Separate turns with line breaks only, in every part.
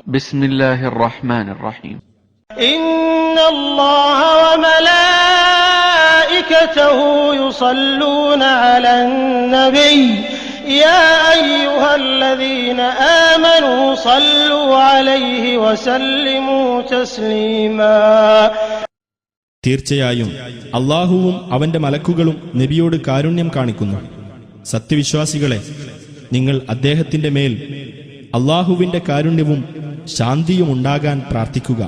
بسم الله الرحمن الرحيم.
إن الله وملائكته يصلون على النبي يا أيها الذين آمنوا صلوا عليه وسلموا تسليما.
തീർച്ചയായും അല്ലാഹുവും അവന്റെ മലക്കുകളും നബിയോട് കാരുണ്യം കാണിക്കുന്നു. സത്യവിശ്വാസികളെ, നിങ്ങൾ അദ്ദേഹത്തിന്റെ മേൽ അല്ലാഹുവിന്റെ കാരുണ്യവും ശാന്തിയും ഉണ്ടാകാൻ പ്രാർത്ഥിക്കുക.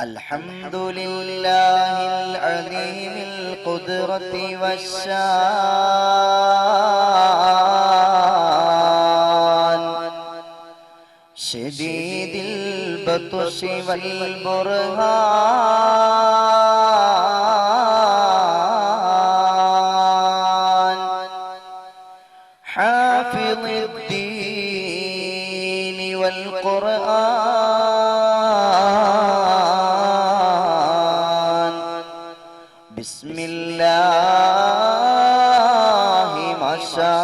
അൽഹംദുലില്ലാഹിൽ അലീമിൽ ഖുദ്റതി വശ്ശാൻ ശദീദിൽ ബത്ശി വൽ ബുർഹാൻ ഹാഫിളുദ്ദീൻ വൽ ഖുർആൻ ബിസ്മില്ലാഹി മാഷാ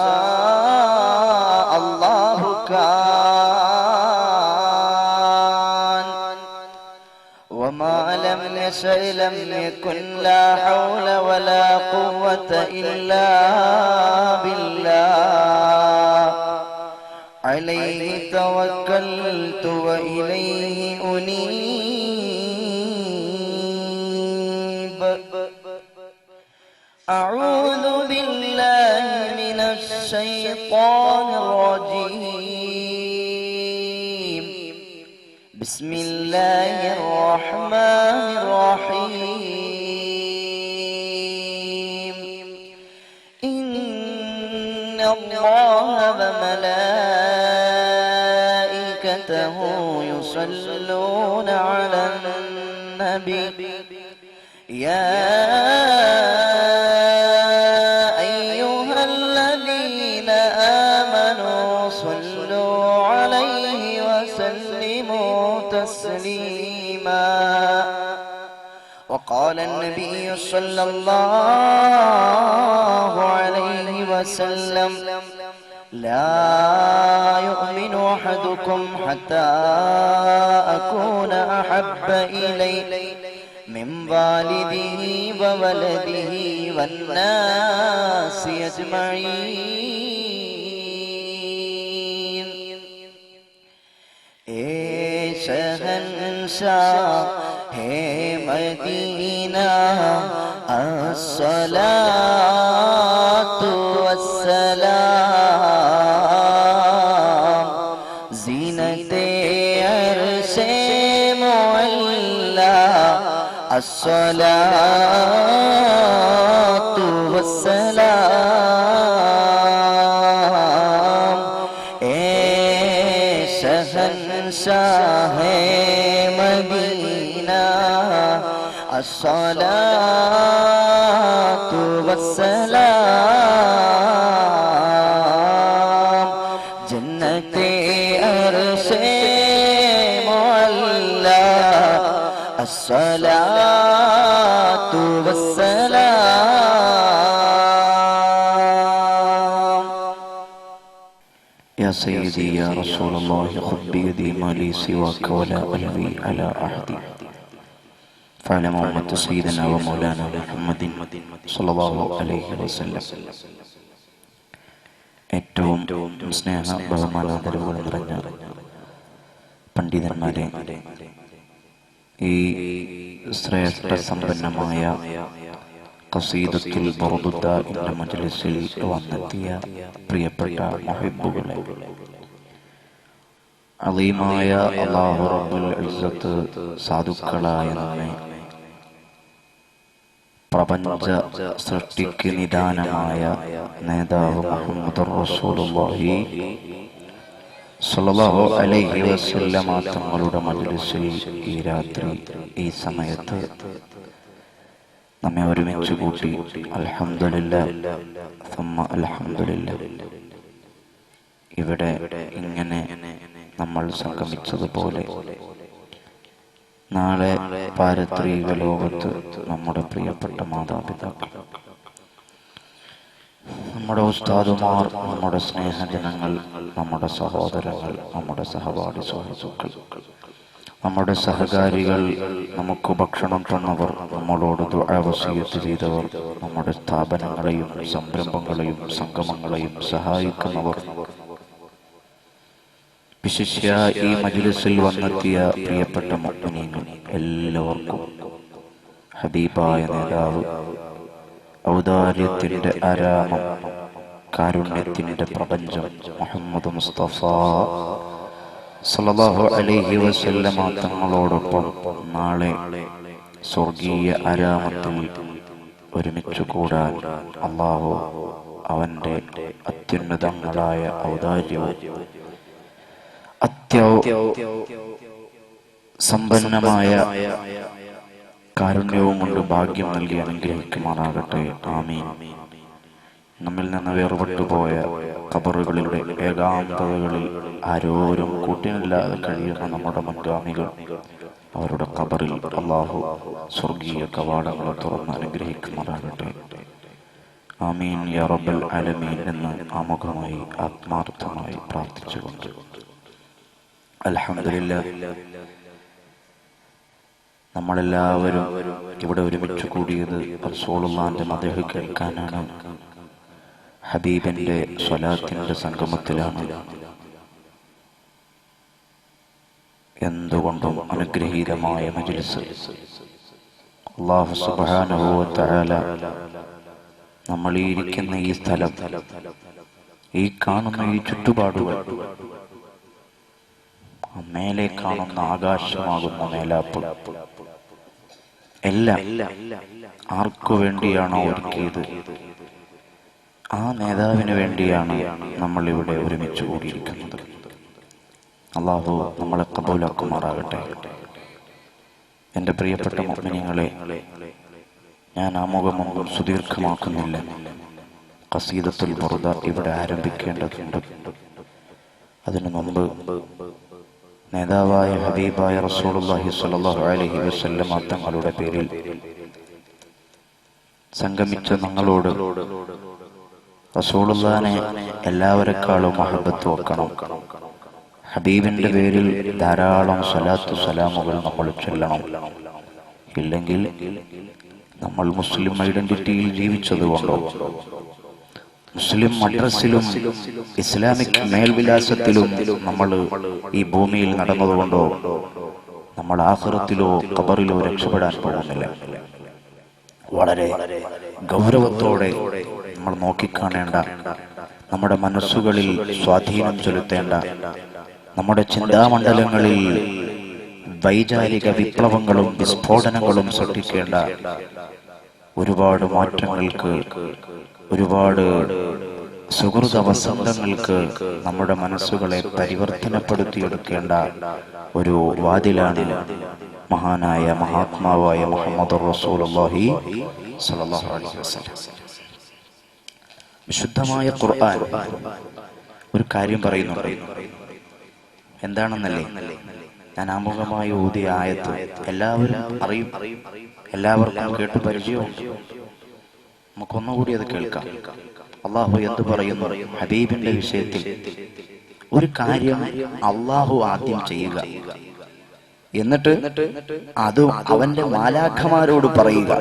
അല്ലാഹു കാൻ വമാ ലം യശഅ ലം യകുൻ ലാ ഹൗല വലാ ഖുവത ഇല്ലാ ബില്ലാഹ് അലൈഹി തവക്കൽതു വഇലൈഹി ഉനീബ്. അഊദു ബില്ലാഹി മിനശ് ശൈത്വാനിർ റജീം. ബിസ്മില്ലാഹിർ റഹ്മാനിർ റഹീം. ഇന്നല്ലാഹ വമലായികതഹു യുസല്ലൂന അലൻ നബി യാ അയ്യുഹല്ലദീന ആമനൂ സ്വല്ലൂ അലൈഹി വസല്ലിമൂ തസ്ലീമാ. وقال النبي صلى الله عليه وسلم لا يؤمن أحدكم حتى أكون أحب إليه من والده وولده والناس أجمعين. शहंशाह है मदीना अस्सलातु वस्सलाम ज़ीनते अर्शे मुअल्ला अस्सलातु वस्सलाम शहंशाह है मदीना अस्सलातु वस्सलाम जन्नते अर्शे मुअल्ला अस्सलातु वस्सलाम.
يا سيدي يا رسول الله خذ بيدي ما لي سواك ولا ألوي على أحد فعلى محمد سيدنا ومولانا محمد صلى الله عليه وسلم. ഏറ്റവും സ്നേഹ ബഹുമാനാദരവുകൾ നിറഞ്ഞ പണ്ഡിതന്മാരെ, ഈ ശ്രേഷ്ഠ സമ്പന്നമായ ഖസീദത്തുൽ ബർദുദ്ദാഇന്റെ മജ്ലിസിൽ വന്നെത്തിയ പ്രിയപ്പെട്ട മുഹിബ്ബുകളെ, അളീമായ അല്ലാഹു റബ്ബുൽ ഇസ്സത്ത് സാധുക്കളായ നമ്മെ പ്രപഞ്ച സൃഷ്ടിക്ക് നിദാനമായ നേതാവ് മുഹമ്മദുർ റസൂലുള്ളാഹി സ്വല്ലല്ലാഹു അലൈഹി വസല്ലമ തങ്ങളുടെ മജ്ലിസിൽ ഈ രാത്രി ഈ സമയത്ത് നമ്മെ ഒരുമിച്ച് കൂട്ടി അൽഹംദുലില്ലാഹ് സുമ്മ അൽഹംദുലില്ലാഹ്. ഇവിടെ ഇങ്ങനെ നമ്മൾ സംഗമിച്ചതുപോലെ നാളെ പാരത്രിക ലോകത്ത് നമ്മുടെ പ്രിയപ്പെട്ട മാതാപിതാക്കൾ, നമ്മുടെ ഉസ്താദുമാർ, നമ്മുടെ സ്നേഹജനങ്ങൾ, നമ്മുടെ സഹോദരങ്ങൾ, നമ്മുടെ സഹപാഠി സുഹൃത്തുക്കൾ, നമ്മുടെ സഹകാരികൾ, നമുക്ക് ഭക്ഷണം തന്നവർ, നമ്മളോട് ദുആ വസിയത്ത് ചെയ്തവർ, നമ്മുടെ സ്ഥാപനങ്ങളെയും സംരംഭങ്ങളെയും സംഗമങ്ങളെയും സഹായിക്കുന്നവർ, വിശിഷ്യ ഈ മജ്‌ലിസിൽ വന്നെത്തിയ പ്രിയപ്പെട്ട മുഅ്മിനീങ്ങൾ എല്ലാവർക്കും ഹബീബായ നേതാവ്, ഔദാര്യത്തിന്റെ ആരാമം, കാരുണ്യത്തിന്റെ പ്രപഞ്ചം മുഹമ്മദ് മുസ്തഫ സല്ലല്ലാഹു അലൈഹി വസല്ലമ തങ്ങളോടൊപ്പം നാളെ സ്വർഗീയ ആരാമത്തിൽ ഒരുമിച്ച് കൂടാൻ അല്ലാഹു അവന്റെ അത്യുന്നതങ്ങളായ ഔദാര്യവും സമ്പന്നമായ കാരുണ്യവും കൊണ്ട് ഭാഗ്യം നൽകി അനുഗ്രഹിക്കുമാറാകട്ടെ. ആമീൻ. നമ്മിൽ നിന്ന് വേർപെട്ടുപോയ ഖബറുകളിലെ ഏകാന്തതകളിൽ ആരോരും കൂട്ടിനില്ലാതെ കഴിയുന്ന നമ്മുടെ മുൻഗാമികൾ, അവരുടെ ഖബറിൽ അല്ലാഹു സ്വർഗീയ കവാടങ്ങൾ തുറന്ന് അനുഗ്രഹിക്കുമാറാകട്ടെ. ആമീൻ യാ റബ്ബൽ ആലമീൻ എന്ന് ആമുഖമായി ആത്മാർത്ഥമായി പ്രാർത്ഥിച്ചുകൊണ്ട് അൽഹംദുലില്ലാഹ്, നമ്മളെല്ലാവരും ഇവിടെ ഒരുമിച്ച് കൂടിയത് റസൂലുള്ളാഹിന്റെ മദ്ഹ് കേൾക്കാനാണ്, ഹബീബിന്റെ സ്വലാത്തിന്റെ സംഗമത്തിലാണ്. എന്തുകൊണ്ടും അനുഗ്രഹീതമായ മജ്‌ലിസ്. അല്ലാഹു സുബ്ഹാനഹു വ തആല നമ്മൾ ഈ ഇരിക്കുന്ന ഈ സ്ഥലം, ഈ കാണുന്ന ഈ ചുറ്റുപാടുകൾ, മേലെ കാണുന്ന ആകാശമാകുന്ന മേലാപ്പ് എല്ലാം ആർക്കു വേണ്ടിയാണോ ഒരുക്കിയത്, ആ നേതാവിന് വേണ്ടിയാണ് നമ്മൾ ഇവിടെ ഒരുമിച്ച് കൂടിയിരിക്കുന്നത്. അല്ലാഹു നമ്മളെ ഖബൂലാക്കുമാറാകട്ടെ. എൻ്റെ പ്രിയപ്പെട്ട മുഅ്മിനീങ്ങളെ, ഞാൻ ആമുഖമൊന്നും സുദീർഘമാക്കുന്നില്ല. ഖസീദത്തുൽ ബുർദ ഇവിടെ ആരംഭിക്കേണ്ടതുണ്ട്. അതിനു മുമ്പ് നേതാവായ ഹബീബായ റസൂലുള്ളാഹി സ്വല്ലല്ലാഹു അലൈഹി വസല്ലമ തങ്ങളുടെ പേരിൽ സംഗമിച്ച ഞങ്ങളോട് റസൂലുള്ളാഹിനെ എല്ലാവരെക്കാളും മഹബത്ത് വെക്കണം. ഹബീബിന്റെ പേരിൽ ധാരാളം സ്വലാത്തു സലാമുകൾ നമ്മൾ ചൊല്ലണം. ഇല്ലെങ്കിൽ നമ്മൾ മുസ്ലിം ഐഡന്റിറ്റിയിൽ ജീവിച്ചതുകൊണ്ടോ, മുസ്ലിം മദ്രസിലും ഇസ്ലാമിക് മേൽവിലാസത്തിലും നമ്മൾ ഈ ഭൂമിയിൽ നടന്നതുകൊണ്ടോ നമ്മൾ ആഖിറത്തിലോ ഖബറിലോ രക്ഷപ്പെടാൻ പോകുന്നില്ല. വളരെ ഗൗരവത്തോടെ നമ്മൾ നോക്കിക്കാണേണ്ട, നമ്മുടെ മനസ്സുകളിൽ സ്വാധീനം ചെലുത്തേണ്ട, നമ്മുടെ ചിന്താമണ്ഡലങ്ങളിൽ വൈചാരിക വിപ്ലവങ്ങളും വിസ്ഫോടനങ്ങളും സൃഷ്ടിക്കേണ്ട ഒരുപാട് മാറ്റങ്ങൾക്ക്, ഒരുപാട് സുഹൃത വസന്തങ്ങൾക്ക് നമ്മുടെ മനസ്സുകളെ പരിവർത്തനപ്പെടുത്തിയെടുക്കേണ്ട ഒരു വാതിലാണ് മഹാനായ മഹാത്മാവായ മുഹമ്മദുർ റസൂലുള്ളാഹി സ്വല്ലല്ലാഹു അലൈഹി വസല്ലം. വിശുദ്ധമായ ഖുർആൻ ഒരു കാര്യം പറയുന്നുണ്ട്. എന്താണെന്നല്ലേ? ഞാൻ ആമുഖമായി ഓതിയ ആയത്ത് എല്ലാവരും അറിയും, എല്ലാവർക്കും കേട്ടു പരിചയമുണ്ട്. നമുക്കൊന്നുകൂടി അത് കേൾക്കാം. അള്ളാഹു എന്ത് പറയുന്നു ഹബീബിന്റെ വിഷയത്തിൽ? ഒരു കാര്യം അള്ളാഹു ആദ്യം ചെയ്യുക, എന്നിട്ട് അത് അവന്റെ മാലാഖമാരോട് പറയുക,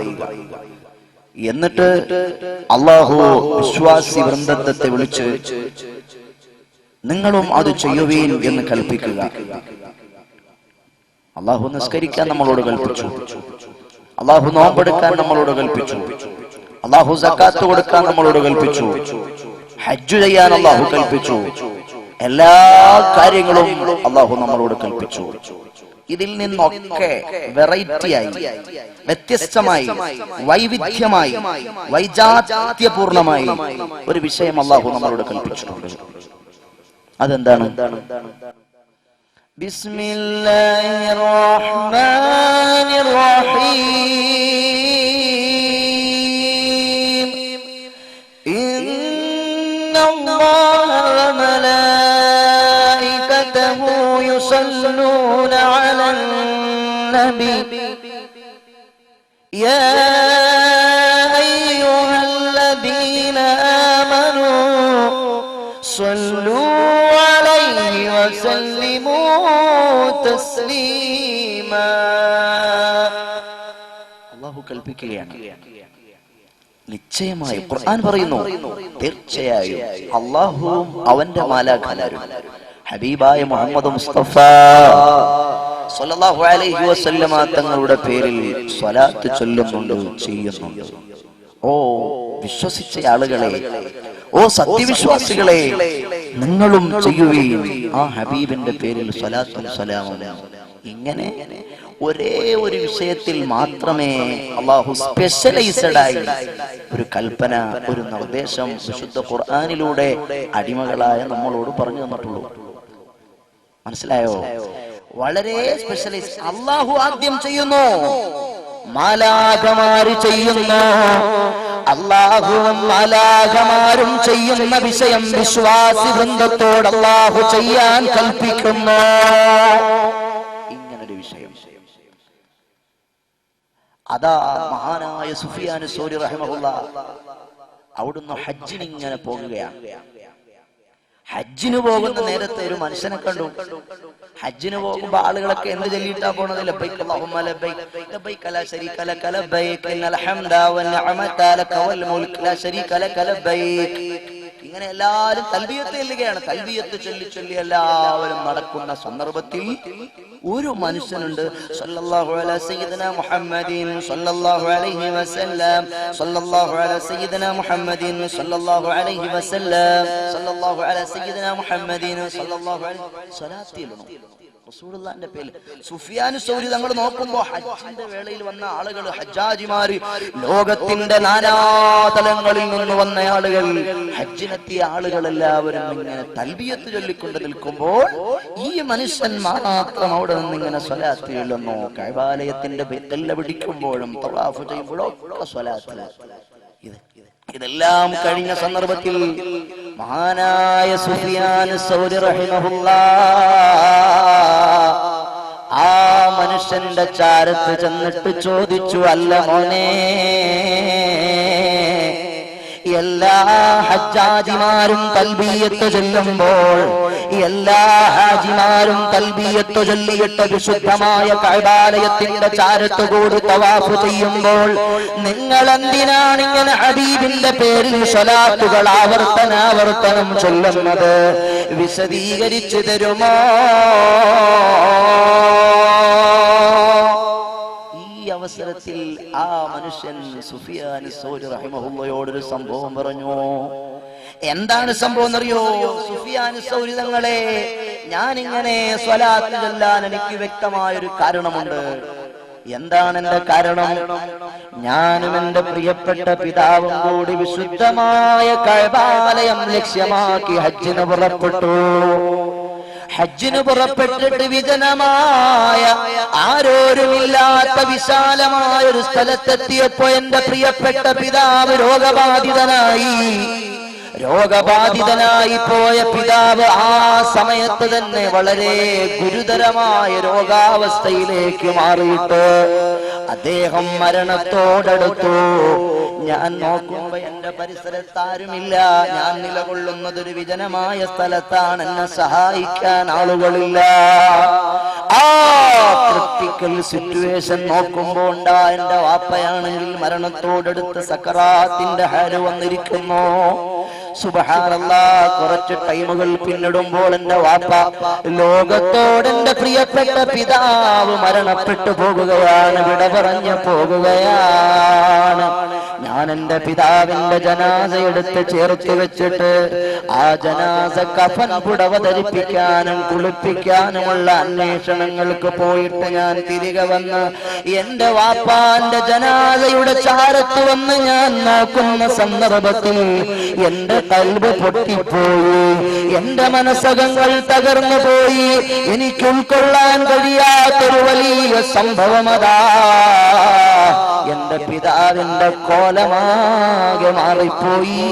എന്നിട്ട് അള്ളാഹു വിശ്വാസി വൃന്ദത്തെ വിളിച്ച് നിങ്ങളും അത് ചെയ്യുവീൻ എന്ന് കൽപ്പിക്കുക. അള്ളാഹു നിസ്കരിക്കാൻ നമ്മളോട് കൽപ്പിച്ചു, അള്ളാഹു നോമ്പെടുക്കാൻ നമ്മളോട് കൽപ്പിച്ചു, അള്ളാഹു സക്കാത്ത് കൊടുക്കാൻ നമ്മളോട് കൽപ്പിച്ചു, ഹജ്ജ് ചെയ്യാൻ അള്ളാഹു കൽപ്പിച്ചു, എല്ലാ കാര്യങ്ങളും അള്ളാഹു നമ്മളോട് കൽപ്പിച്ചു. ഇതിൽ നിന്നൊക്കെ വെറൈറ്റിയായി, വ്യത്യസ്തമായി, വൈവിധ്യമായി, വൈജാത്യപൂർണമായി ഒരു വിഷയം അള്ളാഹു നമ്മളോട് കൽപ്പിച്ചിട്ടുണ്ട്. അതെന്താണ്? ബിസ്മില്ലാഹിർ റഹ്മാനിർ റഹീം. ഇന്നല്ലാഹ വ മലായികതഹു യുസല്ലൂന അലൻ
النبي يا أيها الذين آمنوا صلوا عليه وسلموا تسليما. അല്ലാഹു കൽപ്പിക്കുകയാണ്, നിശ്ചയമായി ഖുർആൻ പറയുന്നു, തീർച്ചയായും അല്ലാഹുവും അവന്റെ മാലാഖമാരും ഹബീബായ മുഹമ്മദ് മുസ്തഫ സ്വല്ലല്ലാഹു അലൈഹി വസല്ലമ തങ്ങളുടെ പേരിൽ സ്വലാത്ത് ചൊല്ലുന്നുണ്ട്, ചെയ്യുന്നുണ്ട്. ഓ വിശ്വസിച്ച ആളുകളെ, ഓ സത്യവിശ്വാസികളെ, നിങ്ങളും ചെയ്യുകയും ആ ഹബീബിന്റെ പേരിൽ സ്വലാത്തും സലാമും. ഇങ്ങനെ ഒരേ ഒരു വിഷയത്തിൽ മാത്രമേ അല്ലാഹു സ്പെഷ്യലൈസ്ഡ് ആയി ഒരു കൽപ്പന, ഒരു നിർദ്ദേശം വിശുദ്ധ ഖുർആനിലൂടെ അടിമകളായ നമ്മളോട് പറഞ്ഞു തന്നിട്ടുള്ളൂ. മനസ്സിലായോ? വളരെ സ്പെഷ്യലൈസ്. അല്ലാഹു ആദ്യം ചെയ്യുന്നു, മാലാഖമാര് ചെയ്യുന്നു. അല്ലാഹുവും മാലാഖമാരും ചെയ്യുന്ന വിഷയം വിശ്വാസി വൃന്ദത്തോട് അല്ലാഹു ചെയ്യാൻ കൽപ്പിക്കുന്നു. ഇങ്ങനൊരു വിഷയം. അതാ മഹാനായ സുഫിയാൻ സൗരി റഹിമഹുല്ലാഹ് അവിടുന്ന് ഹജ്ജിന് ഇങ്ങനെ പോകുകയാണ്. ഹജ്ജിന് പോകുന്ന നേരത്തെ ഒരു മനുഷ്യനെ കണ്ടു. ഹജ്ജിന് പോകുമ്പോ ആളുകളൊക്കെ എന്ത് ചൊല്ലിയിട്ടാ പോണത്? ലബ്ബൈക അല്ലാഹുമ്മ ലബ്ബൈക ലബ്ബൈക ലാ ശരീക ലക ലബ്ബൈക ഇന്നൽ ഹംദ വന്നിഅമത ലക വൽ മുൽക് ലാ ശരീക ലക ലബ്ബൈക. ഇങ്ങനെ എല്ലാവരും തൽബിയത്ത് ചൊല്ലുകയാണ്. തൽബിയത്ത് ചൊല്ലി ചൊല്ലി എല്ലാവരും നടക്കുന്ന സന്ദർഭത്തിൽ ഒരു മനുഷ്യനുണ്ട്, സല്ലല്ലാഹു അലാ സയ്യിദിനാ മുഹമ്മദിൻ സല്ലല്ലാഹു അലൈഹി വസല്ലം സല്ലല്ലാഹു അലാ സയ്യിദിനാ മുഹമ്മദിൻ സല്ലല്ലാഹു അലൈഹി വസല്ലം സല്ലല്ലാഹു അലാ സയ്യിദിനാ മുഹമ്മദിൻ സല്ലല്ലാഹു അലൈഹി സ്വലാത്തിലുന്നു റസൂലുള്ളാഹിന്റെ പേരിൽ. സുഫിയാൻ സൗരി തങ്ങൾ നോക്കുമ്പോ ഹജ്ജിന്റെ വേളയിൽ വന്ന ആളുകൾ, ഹജ്ജാജിമാര്, ലോകത്തിന്റെ നാനാതലങ്ങളിൽ നിന്ന് വന്ന ആളുകൾ, ഹജ്ജിനെത്തിയ ആളുകൾ എല്ലാവരും ഇങ്ങനെ തൽബിയത്ത് ചൊല്ലിക്കൊണ്ട് നിൽക്കുമ്പോൾ ഈ മനുഷ്യൻ മാത്രം അവിടെ നിന്ന് ഇങ്ങനെ സ്വലാത്ത് ചൊല്ലുന്നു. കഅബാലയത്തിന്റെ ബെത്തല്ല പിടിക്കുമ്പോഴും തവാഫ് ചെയ്യുമ്പോഴും ഒക്കെ സ്വലാത്ത്. ഇതെല്ലാം കഴിഞ്ഞ സന്ദർഭത്തിൽ മഹാനായ സുഫിയാൻ സൗരി റഹിമഹുല്ലാഹ് ആ മനുഷ്യന്റെ ചാരത്ത് ചെന്നിട്ട് ചോദിച്ചു, അല്ല മോനെ, എല്ലാ ഹജ്ജാജിമാരും തൽബിയത്ത് ചൊല്ലുമ്പോൾ, എല്ലാ ഹാജിമാരും തൽബിയത്ത് ചൊല്ലിയിട്ട് വിശുദ്ധമായ കഅബാലയത്തിന്റെ ചാരത്ത് കൂടി തവാഫ് ചെയ്യുമ്പോൾ നിങ്ങൾ എന്തിനാണ് ഇങ്ങനെ ഹബീബിന്റെ പേരിൽ സ്വലാത്തുകൾ ആവർത്തനാവർത്തനം ചൊല്ലുന്നത്? വിശദീകരിച്ചു തരുമോ? അവസരത്തിൽ ആ മനുഷ്യൻ സുഫിയാൻ സൗരി റഹിമഹുള്ളയോടൊരു സംഭവം പറഞ്ഞു. എന്താണ് സംഭവം എന്നറിയോ? സുഫിയാൻ സൗരി തങ്ങളെ, ഞാനിങ്ങനെ സ്വലാത്ത് ചൊല്ലാൻ എനിക്ക് വ്യക്തമായൊരു കാരണമുണ്ട്. എന്താണ് എന്റെ കാരണം? ഞാനും എന്റെ പ്രിയപ്പെട്ട പിതാവും കൂടി വിശുദ്ധമായ കഅബാലയം ലക്ഷ്യമാക്കി ഹജ്ജിന് പുറപ്പെട്ടു. ഹജ്ജിന് പുറപ്പെട്ടിട്ട് വിജനമായ, ആരോരുമില്ലാത്ത വിശാലമായ ഒരു സ്ഥലത്തെത്തിയപ്പോ എന്റെ പ്രിയപ്പെട്ട പിതാവ് രോഗബാധിതനായി പോയ പിതാവ് ആ സമയത്ത് തന്നെ വളരെ ഗുരുതരമായ രോഗാവസ്ഥയിലേക്ക് മാറിയിട്ട് അദ്ദേഹം മരണത്തോടടുത്തു. ഞാൻ നോക്കുമ്പോ എന്റെ പരിസരത്താരുമില്ല. ഞാൻ നിലകൊള്ളുന്നതൊരു വിജനമായ സ്ഥലത്താണ്. എന്നെ സഹായിക്കാൻ ആളുകളില്ല. ആ ക്രിട്ടിക്കൽ സിറ്റുവേഷൻ നോക്കുമ്പോ ഉണ്ടാ എന്റെ വാപ്പയാണെങ്കിൽ മരണത്തോടടുത്ത് സക്കറാത്തിന്റെ ഹാല് വന്നിരിക്കുന്നു. സുബ്ഹാനല്ലാഹ്, കുറച്ച് ടൈമുകൾ പിന്നിടുമ്പോൾ എന്റെ വാപ്പ ലോകത്തോട് എന്റെ പ്രിയപ്പെട്ട പിതാവ് മരണപ്പെട്ടു പോകുകയാണ്, വിട പറഞ്ഞു പോകുകയാണ്. ഞാൻ എന്റെ പിതാവിന്റെ ജനാസ എടുത്ത് ചേർത്ത് വെച്ചിട്ട് ആ ജനാസ കഫൻ പുടവ ധരിപ്പിക്കാനും കുളിപ്പിക്കാനുമുള്ള അന്വേഷണങ്ങൾക്ക് പോയിട്ട് ഞാൻ തിരികെ വന്ന് എന്റെ വാപ്പാന്റെ ജനാസയുടെ ചാരത്ത് വന്ന് ഞാൻ നോക്കുന്ന സന്ദർഭത്തിൽ എന്റെ കൽബ് പൊട്ടിപ്പോയി, എന്റെ മനസ്സകങ്ങൾ തകർന്നു പോയി. എനിക്ക് ഉൾക്കൊള്ളാൻ കഴിയാത്തൊരു വലിയ സംഭവം അതാ. എന്റെ പിതാവിന്റെ കോലമാകെ മാറിപ്പോയി.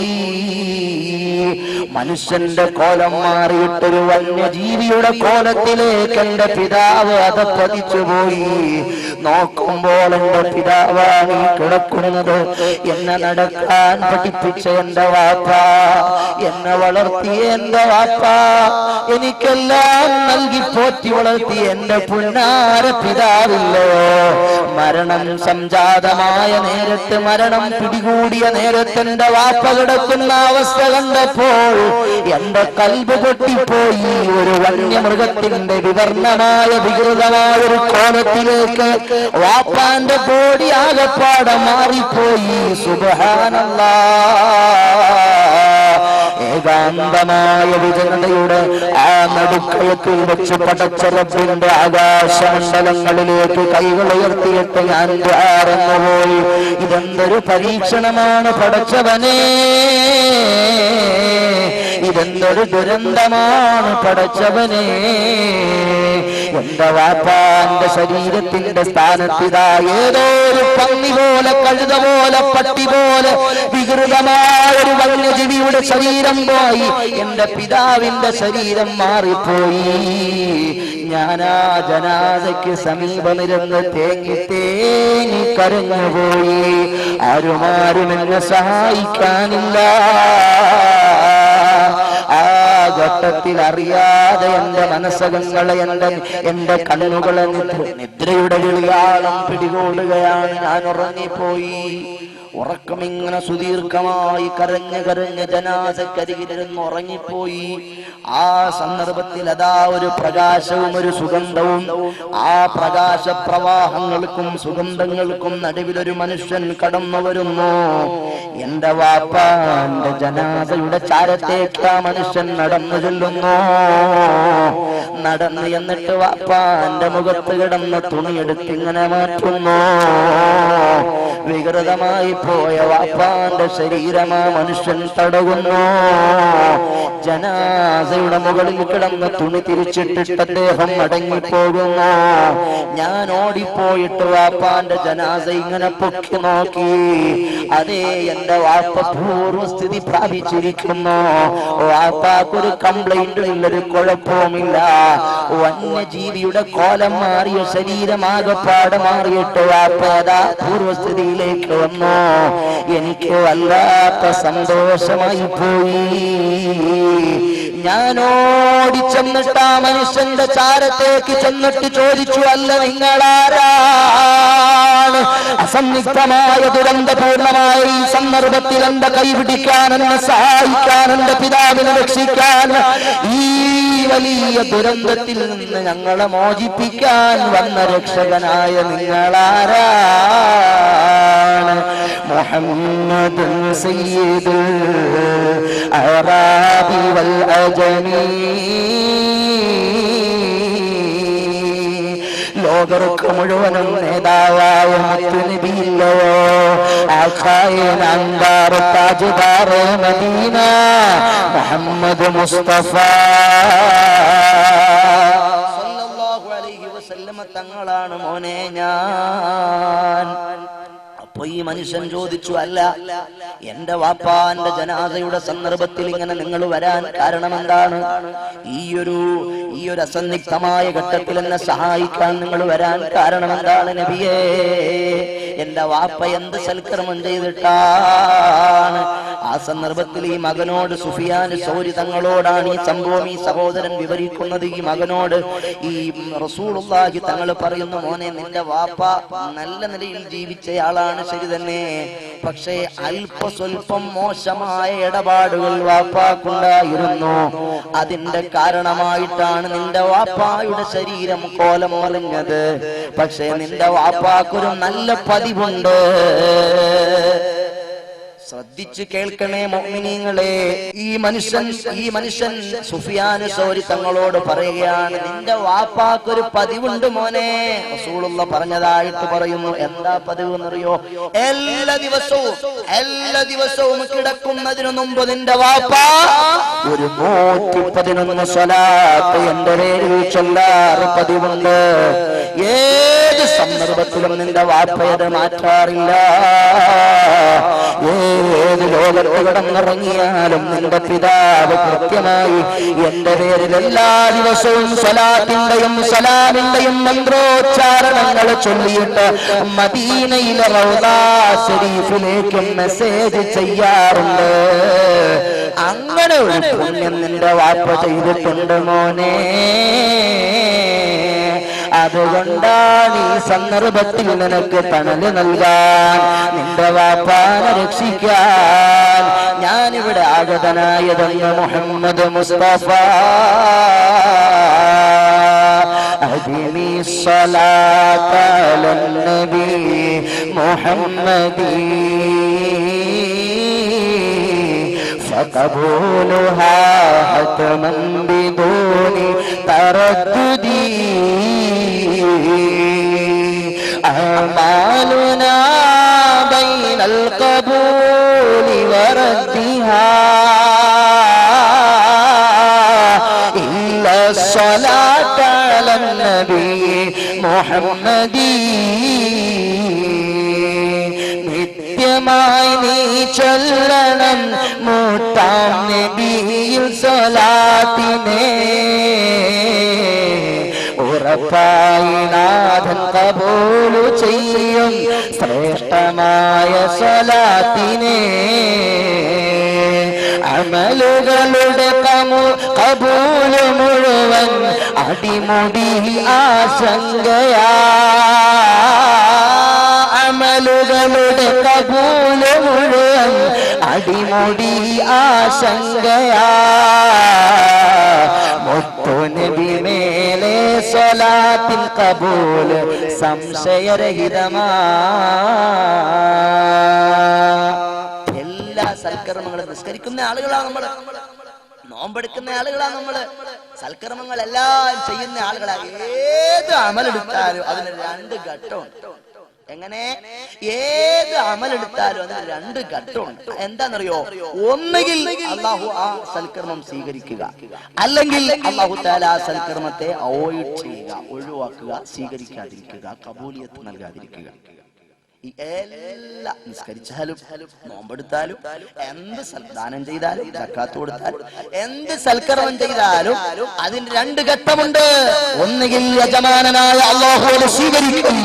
മനുഷ്യന്റെ കോലം മാറിയിട്ടൊരു വന്യജീവിയുടെ കോലത്തിലേക്ക് എന്റെ പിതാവ് അത് പതിച്ചുപോയി. നോക്കുമ്പോൾ എന്റെ പിതാവാണ് കിടക്കുന്നത്. എന്നെ നടക്കാൻ പഠിപ്പിച്ച എന്റെ വാപ്പ, എന്നെ വളർത്തിയ എന്റെ വാപ്പ, എനിക്കെല്ലാം നൽകി പോറ്റി വളർത്തിയ എന്റെ പുന്നാര പിതാവില്ലോ, മരണം സംജാതമായ നേരത്ത്, മരണം പിടികൂടിയ നേരത്ത് എന്റെ വാപ്പ കിടക്കുന്ന അവസ്ഥ കണ്ടപ്പോൾ എന്റെ കൽബ് പൊട്ടിപ്പോയി. ഒരു വന്യമൃഗത്തിന്റെ വിവർണമായ വികൃതമായ ഒരു കോലത്തിലേക്ക് വാപ്പാന്റെ ബോഡി ആകപ്പാടെ മാറിപ്പോയി. സുബ്ഹാനല്ലാഹ്. ഏകാന്തമായ വിജനതയുടെ ആ നടുക്കയത്തിൽ വെച്ച് പടച്ച റബ്ബിന്റെ ആകാശമണ്ഡലങ്ങളിലേക്ക് കൈകൾ ഉയർത്തിയിട്ട് ഞാൻ ദുആറന്നുപോയി. ഇതെന്തൊരു പരീക്ഷണമാണ് പടച്ചവനേ, ഇതെന്തൊരു ദുരന്തമാണ് പടച്ചവനേ. എന്റെ വാപ്പാന്റെ ശരീരത്തിന്റെ സ്ഥാനത്തിതാ ഏതോ ഒരു പന്നി പോലെ, കഴുത പോലെ, പട്ടി പോലെ വികൃതമായ ഒരു വന്യജീവിയുടെ ശരീരം പോയി. എന്റെ പിതാവിന്റെ ശരീരം മാറിപ്പോയി. ഞാനാ ജനാസയ്ക്ക് സമീപമിരുന്ന് തേങ്ങി തേങ്ങി കരഞ്ഞുപോയി. ആരും എന്നെ സഹായിക്കാനില്ല. ആ ഘട്ടത്തിൽ അറിയാതെ എന്റെ മനസ്സകങ്ങളെ, എന്റെ കണ്ണുകളെ നിദ്രയുടെ വിളിയാളം പിടികൂടുകയാണ്. ഞാൻ ഉറങ്ങിപ്പോയി. ഉറക്കമിങ്ങനെ സുദീർഘമായി കരഞ്ഞ് കരഞ്ഞ് ജനാസക്കരികിലിരുന്ന് ഉറങ്ങിപ്പോയി. ആ സന്ദർഭത്തിൽ അതാ ഒരു പ്രകാശവും ഒരു സുഗന്ധവും, ആ പ്രകാശപ്രവാഹങ്ങൾക്കും സുഗന്ധങ്ങൾക്കും നടുവിലൊരു മനുഷ്യൻ കടന്നു വരുന്നു. എന്റെ വാപ്പാന്റെ ജനാസയുടെ ചാരത്തേക്ക് ആ മനുഷ്യൻ നടന്നു ചെല്ലുന്നു. നടന്ന് എന്നിട്ട് വാപ്പാന്റെ മുഖത്ത് കിടന്ന് തുണിയെടുത്ത് ഇങ്ങനെ മാറ്റുന്നു. വികൃതമായി പോയ വാപ്പാന്റെ ശരീരമാ മനുഷ്യൻ തടവുന്നു. ജനാസയുടെ മുകളിൽ കിടന്ന് തുണി തിരിച്ചിട്ടിട്ട് അദ്ദേഹം മടങ്ങിപ്പോകുന്നു. ഞാൻ ഓടിപ്പോയിട്ട് വാപ്പാന്റെ ജനാസ ഇങ്ങനെ പൊക്കി നോക്കി. അതേ, എന്റെ വാപ്പ പൂർവ്വസ്ഥിതി പ്രാപിച്ചിരിക്കുന്നു. വാപ്പാക്കൊരു കംപ്ലൈന്റ് ഇല്ല, ഒരു കുഴപ്പവുമില്ല. വന്യജീവിയുടെ കോലം മാറിയ ശരീരമാകപ്പാടെ മാറിയിട്ട് വാപ്പാതാ പൂർവ്വസ്ഥിതിയിലേക്ക് വന്നു. എനിക്ക് വല്ലാത്ത സന്തോഷമായി പോയി. ഞാൻ ഓടിച്ചെന്നിട്ട് ആ മനുഷ്യന്റെ ചാരത്തേക്ക് ചെന്നിട്ട് ചോദിച്ചു, അല്ല നിങ്ങളാരാണ്? അസന്നിഗ്ധമായ ദുരന്തപൂർണമായ ഈ സന്ദർഭത്തിൽ എന്റെ കൈപിടിക്കാൻ, എന്നെ സഹായിക്കാൻ, എന്റെ പിതാവിനെ രക്ഷിക്കാൻ, ഈ വലിയ ദുരന്തത്തിൽ നിന്ന് ഞങ്ങളെ മോചിപ്പിക്കാൻ വന്ന രക്ഷകനായ നിങ്ങളാരാണ്? മുഹമ്മദ് സയ്യിദുൽ അറാബി വൽ അജമി, ലോകർക്ക് മുഴുവനും നേതാവായ മുത്തുനബിയില്ലയോ, താജ്ദാറെ മദീന മുഹമ്മദ് മുസ്തഫ സല്ലല്ലാഹു അലൈഹി വസല്ലമ തങ്ങളാണ് മോനെ ഞാൻ. അപ്പൊ ഈ മനുഷ്യൻ ചോദിച്ചു, അല്ല എന്റെ വാപ്പാന്റെ ജനാസയുടെ സന്ദർഭത്തിൽ ഇങ്ങനെ നിങ്ങൾ വരാൻ കാരണം എന്താണ്? ഈ ഒരു അസന്നിഗ്ധമായ ഘട്ടത്തിൽ എന്നെ സഹായിക്കാൻ നിങ്ങൾ വരാൻ കാരണം എന്താണ് നബിയേ? എന്റെ വാപ്പ എന്ത് സൽക്കർമ്മം ചെയ്തിട്ടാണ്? ആ സന്ദർഭത്തിൽ ഈ മകനോട് സുഫിയാൻ സൗരി തങ്ങളോടാണ് ഈ സംഭവം ഈ സഹോദരൻ വിവരിക്കുന്നത്. ഈ മകനോട് ഈ റസൂലുള്ളാഹി തങ്ങൾ പറയുന്നു, മോനെ നിന്റെ വാപ്പ നല്ല നിലയിൽ ജീവിച്ചയാളാണ്, ശരി തന്നെ. പക്ഷേ അല്പസ്വല്പം മോശമായ ഇടപാടുകൾ വാപ്പാക്കുണ്ടായിരുന്നു. അതിന്റെ കാരണമായിട്ടാണ് നിന്റെ വാപ്പായുടെ ശരീരം കോലം മറിഞ്ഞത്. പക്ഷേ നിന്റെ വാപ്പാക്കൊരു നല്ല പതിവുണ്ട്. ശ്രദ്ധിച്ചു കേൾക്കണേ മുഅ്മിനീങ്ങളെ. ഈ മനുഷ്യൻ സുഫിയാൻ സൗരി തങ്ങളോട് പറയുകയാണ്, നിന്റെ വാപ്പാക്കൊരു പതിവുണ്ട് മോനെ. റസൂലുള്ള പറഞ്ഞതായിട്ട് പറയുന്നു. എന്താ പതിവ് എന്നറിയോ? എല്ലാ ദിവസവും കിടക്കുന്നതിനു മുമ്പ് നിന്റെ വാപ്പ ഒരു 111 സ്വലാത്ത് എന്റെ പേരിൽ ചൊല്ലാറ് പതിവുണ്ട്. ഏത് സന്ദർഭത്തിലും നിന്റെ വാപ്പയത് മാറ്റാറില്ല. ഏത് ലോകത്ത് കിടന്നിറങ്ങിയാലും നിന്റെ പിതാവ് കൃത്യമായി എന്റെ പേരിൽ എല്ലാ ദിവസവും സ്വലാത്തിന്റെയും സലാമിന്റെയും മന്ത്രോച്ചാരണങ്ങൾ ചൊല്ലിയിട്ട് മദീനയിലെ റൗദാ ശരീഫിലേക്കും മെസ്സേജ് ചെയ്യാറുണ്ട്. അങ്ങനെ ഒരു പുണ്യം നിന്റെ വാപ്പ ചെയ്തിട്ടുണ്ട് മോനെ. അതുകൊണ്ടാണ് ഈ സന്ദർഭത്തിൽ നിനക്ക് തണല് നൽകാൻ, നിന്റെ വാപ്പാനെ രക്ഷിക്കാൻ ഞാനിവിടെ ആഗതനായതെന്ന് മുഹമ്മദ് മുസ്തഫ. അദിമി സ്വലാത്ത അലൻ നബി മുഹമ്മദി فقبولها حتما بدون تردد. أعمالنا بين القبول وردها إلا الصلاة على النبي محمد. നിത്യമായി നീ ചൊല്ലണം മൂട്ടാം നബിയിൽ സ്വലാത്തിനെ. ഉറപ്പായി നാഥൻ കബൂൽ ചെയ്യും ശ്രേഷ്ഠമായ സ്വലാത്തിനെ. അമലുകളുടെ കബൂൽ മുഴുവൻ അടിമുടി ആശങ്കയാ. അമലുകളുടെ കബൂല് മുഴുവൻ അടിമുടി ആശങ്കയാ. മുത്തുനബി മേലെ സ്വലാത്തിൻ കബൂല് സംശയരഹിതമാ. എല്ലാ സൽക്കർമ്മങ്ങളും നിസ്കരിക്കുന്ന ആളുകളാണ് നമ്മള്, നോമ്പെടുക്കുന്ന ആളുകളാണ് നമ്മള്, സൽക്കർമ്മങ്ങളെല്ലാം ചെയ്യുന്ന ആളുകളാണ്. ഏത് അമലെടുത്താലും അതിന് രണ്ട് ഘട്ടമുണ്ട്. എങ്ങനെ? ഏത് അമലെടുത്താലും അതിന് രണ്ട് ഘട്ടമുണ്ട്. എന്താണെന്നറിയോ? ഒന്നുകിൽ അല്ലാഹു ആ സൽക്കർമ്മം സ്വീകരിക്കുക, അല്ലെങ്കിൽ അല്ലാഹു തആല ആ സൽക്കർമ്മത്തെ അവോയ്ഡ് ചെയ്യുക, ഒഴിവാക്കുക, സ്വീകരിക്കാതിരിക്കുക, കബൂലിയത്ത് നൽകാതിരിക്കുക. ഈ എല്ലാ നിസ്കരിച്ചാലും നോമ്പെടുത്താലും എന്ത് ദാനം ചെയ്താലും സക്കാത്ത് കൊടുത്താലും എന്ത് സൽക്കർമ്മം ചെയ്താലും അതിന് രണ്ട് ഘട്ടമുണ്ട്. ഒന്നുകിൽ യജമാനനായ അല്ലാഹു അത് സ്വീകരിക്കും,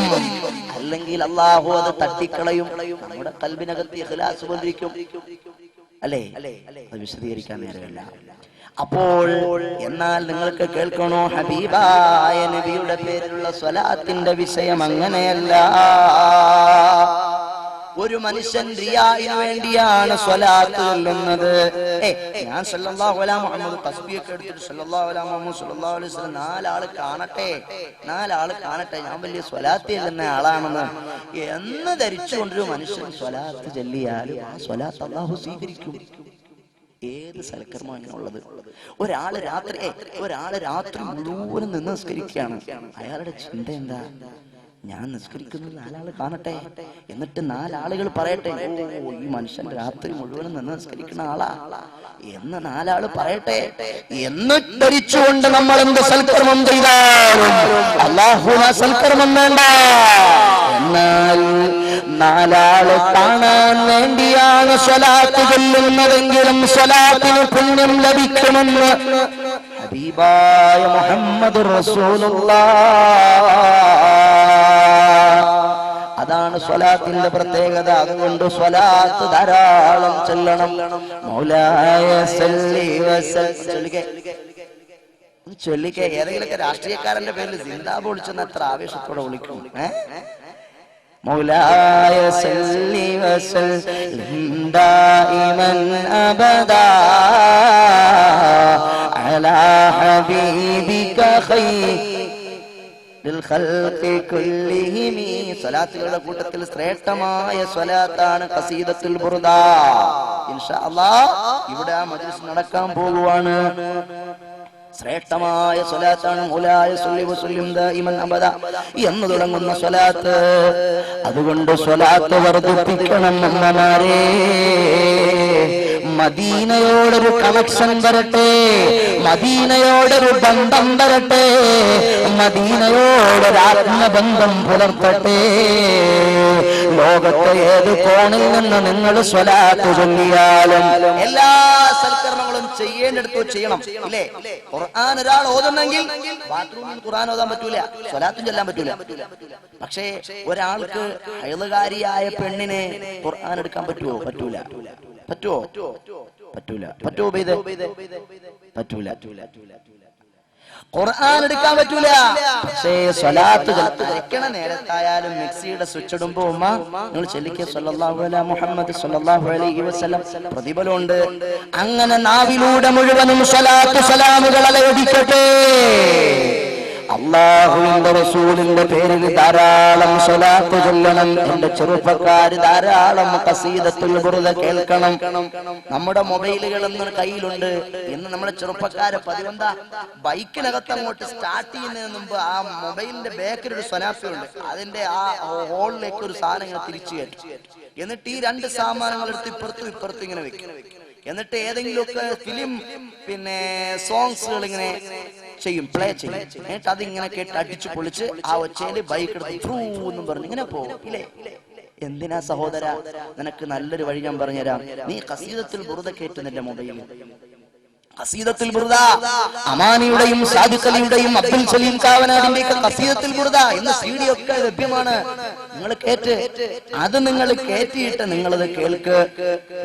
അല്ലെങ്കിൽ അല്ലാഹു അത് തട്ടിക്കളയും. നമ്മുടെ ഖൽബിനകത്ത് ഇഖ്ലാസ് കൊണ്ടിരിക്കും. അല്ലേ? അത് വിശദീകരിക്കാൻ നേരമില്ല. അപ്പോൾ എന്നാൽ നിങ്ങൾക്ക് കേൾക്കണോ, ഹബീബായ നബിയുടെ പേരിലുള്ള സ്വലാത്തിന്റെ വിഷയം അങ്ങനെയല്ല. ഒരു മനുഷ്യൻ റിയായിന് വേണ്ടിയാണ് സ്വലാത്ത് ചൊല്ലുന്നത്. ഞാൻ സല്ലല്ലാഹു അലൈഹി മുഹമ്മദ് തസ്ബീഹ് എടുത്തിട്ട് സല്ലല്ലാഹു അലൈഹി മുഹമ്മദ് സല്ലല്ലാഹു അലൈഹി വസല്ലം നാലാള് കാണട്ടെ ഞാൻ വലിയ സ്വലാത്ത് ചെല്ലുന്ന ആളാണെന്ന് എന്ന് ധരിച്ചുകൊണ്ടൊരു മനുഷ്യൻ സ്വലാത്ത് ചൊല്ലിയാലും ആ സ്വലാത്ത് അല്ലാഹു സ്വീകരിക്കും. ഏത് സൽക്കർമ്മമാണ് ഉള്ളത്? ഒരാള് രാത്രി മുഴുവനും നിന്ന് നിസ്കരിക്കുകയാണ്. അയാളുടെ ചിന്ത എന്താ? ഞാൻ നിസ്കരിക്കുന്നത് നാലാള് കാണട്ടെ, എന്നിട്ട് നാലാളുകൾ പറയട്ടെ, ഓ ഈ മനുഷ്യൻ രാത്രി മുഴുവനും നിന്ന് നിസ്കരിക്കുന്ന ആളാ എന്ന് നാലാള് പറയട്ടെ എന്ന് ധരിച്ചുകൊണ്ട് നമ്മൾ എന്ത് സൽക്കർമ്മം ചെയ്താലും അല്ലാഹുവിന് സൽക്കർമ്മം വേണ്ട. എന്നാൽ നാലാള് കാണാൻ വേണ്ടിയാണ് സ്വലാത്ത് ചൊല്ലുന്നതെങ്കിലും സ്വലാത്തിന് പുണ്യം ലഭിക്കുമെന്ന് ഹബീബായ മുഹമ്മദ് റസൂലുള്ളാഹ്. അതാണ് സ്വലാത്തിന്റെ പ്രത്യേകത. അതുകൊണ്ട് സ്വലാത്ത് ധാരാളം ചൊല്ലണം. മൗലായ സല്ലി വസല്ലം ചൊല്ലിക്കെ. ഏതെങ്കിലുമൊക്കെ രാഷ്ട്രീയക്കാരന്റെ പേരിൽ സിന്ദാബ് വിളിച്ചെന്ന് എത്ര ആവേശത്തോടെ വിളിക്കും. മൗലായ സല്ലി വസല്ലം ദായിമൻ അബദാ അലാ ഹബീബിക ഖൈറിൽ ഖൽഖി കുല്ലിഹിം. സ്വലാത്തുകളുടെ കൂട്ടത്തിൽ ശ്രേഷ്ഠമായ സ്വലാത്താണ് ഖസീദത്തുൽ ബുർദ. ഇൻഷാ അല്ലാഹ് ഇവിടെ ആ മജ്ലിസ് നടക്കാൻ പോകുവാണ്. ശ്രേഷ്ഠമായ സ്വലാത്താണ് മൗലായ സല്ലി വസല്ലം ദായിമൻ അബദാ എന്ന് തുടങ്ങുന്ന സ്വലാത്ത്. അതുകൊണ്ട് സ്വലാത്ത് വർദ്ധിപ്പിക്കണം. അമ്മമാരെ, മദീനയോടൊരു കണക്ഷൻ വരട്ടെ, മദീനയോടൊരു ബന്ധം വരട്ടെ, മദീനയോടൊരു ആത്മബന്ധം പുലർത്തട്ടെ. ലോകത്തെ ഏത് കോണിൽ നിന്ന് നിങ്ങൾ സ്വലാത്ത് ചൊല്ലിയാലും എല്ലാ സൽക്കർമ്മങ്ങളും ചെയ്യേണ്ടടുത്തോ ചെയ്യണം. ഇല്ലേ? ഖുർആൻ ഒരാൾ ഓതുന്നെങ്കിൽ ബാത്റൂമിൽ ഖുർആൻ ഓതാൻ പറ്റൂല, സ്വലാത്തും ചൊല്ലാൻ പറ്റൂല. പക്ഷേ ഒരാൾക്ക് ഹൈളുകാരിയായ പെണ്ണിനെ ഖുർആൻ എടുക്കാൻ പറ്റുമോ? പറ്റൂല. പറ്റുമോ? പറ്റൂല. പറ്റുമോ? പറ്റൂല. ഖുർആൻ എടുക്കാൻ പറ്റൂല. പക്ഷേ സ്വലാത്ത് വെക്കണ നേരത്തായാലും മിക്സിയുടെ സ്വിച്ച് ഇടുമ്പോ ഉമ്മ നിങ്ങൾ ചെല്ലിക്കുക സല്ലല്ലാഹു അലൈഹി മുഹമ്മദ് സല്ലല്ലാഹു അലൈഹി വസല്ലം പ്രതിഫലമുണ്ട്. അങ്ങനെ നാവിലൂടെ മുഴുവനും സ്വലാത്ത് സലാമുകൾ അലയടിക്കട്ടെ. അല്ലാഹുവിന്റെ റസൂലിന്റെ പേരിൽ ധാരാളം സ്വലാത്ത് ചൊല്ലണം. എന്റെ ചെറുപ്പക്കാര് ധാരാളം ഖസീദത്തുൽ ബുർദ കേൾക്കണം. നമ്മുടെ മൊബൈലുകൾ എന്ന കയ്യിലുണ്ട്. ഇന്ന് നമ്മുടെ ചെറുപ്പക്കാരെ പതിവെന്താ, ബൈക്കിനകത്ത് അങ്ങോട്ട് സ്റ്റാർട്ട് ചെയ്യുന്നതിന് മുമ്പ് ആ മൊബൈലിന്റെ ബാക്കിൽ ഒരു സ്വനാഫുണ്ട്, അതിന്റെ ആ ഹോളിലേക്ക് ഒരു സാധനം ഇങ്ങനെ തിരിച്ചു കയറ്റും. എന്നിട്ട് ഈ രണ്ട് സാമാനങ്ങൾ എടുത്ത് ഇപ്പുറത്തും ഇങ്ങനെ വെക്കും. എന്നിട്ട് ഏതെങ്കിലുമൊക്കെ ഫിലിം സോങ്സുകൾ ഇങ്ങനെ ചെയ്യും, പ്ലേ ചെയ്യും. എന്നിട്ട് അതിങ്ങനെ കേട്ട് അടിച്ചു പൊളിച്ച് ആ ഒച്ചയില് ബൈക്ക് എടുത്ത് എന്നും പറഞ്ഞ് ഇങ്ങനെ പോകും. ഇല്ലേ? എന്തിനാ സഹോദര? നിനക്ക് നല്ലൊരു വഴി ഞാൻ പറഞ്ഞുതരാം. നീ ഖസീദത്തുൽ ബുർദ കേട്ട് നിന്റെ മൊബൈലിൽ ഖസീദത്തുൽ ബുർദ, അമാനിയുടെയും സാദിഖ് അലിയുടെയും അബ്ദുൽ സലീം കാവനാടിന്റെയൊക്കെ ഖസീദത്തുൽ ബുർദ എന്ന CD ഒക്കെ ലഭ്യമാണ്. നിങ്ങൾ കേട്ട് അത് നിങ്ങൾ കേട്ടിട്ട് നിങ്ങളത് കേൾക്ക്.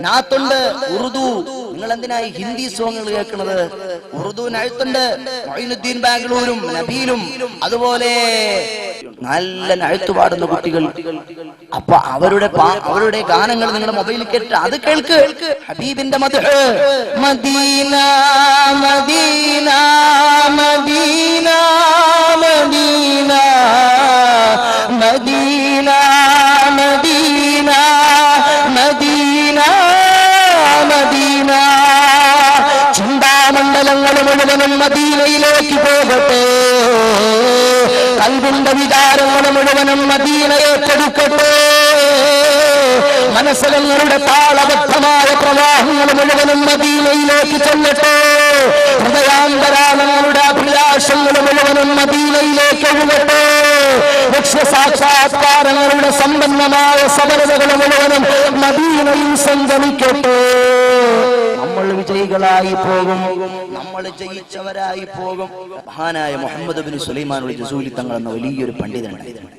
നാത്തുണ്ട് ഉറുദു. നിങ്ങൾ എന്തിനായി ഹിന്ദി സോങ്ങുകൾ കേൾക്കുന്നത്? ഉറുദു നഴുത്തുണ്ട്. മൊയ്നുദ്ദീൻ ബാംഗ്ലൂരും നബീലും അതുപോലെ നല്ല നഴുത്തു പാടുന്ന കുട്ടികൾ. അപ്പൊ അവരുടെ ഗാനങ്ങൾ നിങ്ങളുടെ മൊബൈലിൽ കേട്ട് അത് കേൾക്ക്. ഹബീബിന്റെ മദ്ഹ് Medina Medina Medina Medina Medina Medina Medina Medina. ചിന്താമണ്ഡലങ്ങൾ മുഴുവനും മദീനയിലേക്ക് പോകട്ടെ. കൽബിന്റെ വികാരങ്ങൾ മുഴുവനും മദീന ഏറ്റെടുക്കട്ടെ. മനസ്സലങ്ങളുടെ താളബദ്ധമായ പ്രവാഹങ്ങൾ മുഴുവനും മദീനയിലേക്ക് ചെല്ലട്ടെ. ഹൃദയാന്തരാളങ്ങളുടെ അഭിലാഷങ്ങൾ മുഴുവനും മദീനയിലേക്ക് ഒഴുകട്ടെ. ലക്ഷ്യസാക്ഷാത്കാരങ്ങളുടെ സമ്പന്നമായ സഫലതകൾ മുഴുവനും മദീനയിൽ സംഗമിക്കട്ടെ. നമ്മൾ വിജയികളായി പോകും, നമ്മൾ ജയിച്ചവരായി പോകും. മഹാനായ മുഹമ്മദ് ബിൻ സുലൈമാൻ ജസൂലി തങ്ങൾ എന്ന വലിയൊരു പണ്ഡിതനുണ്ടായിരുന്നു.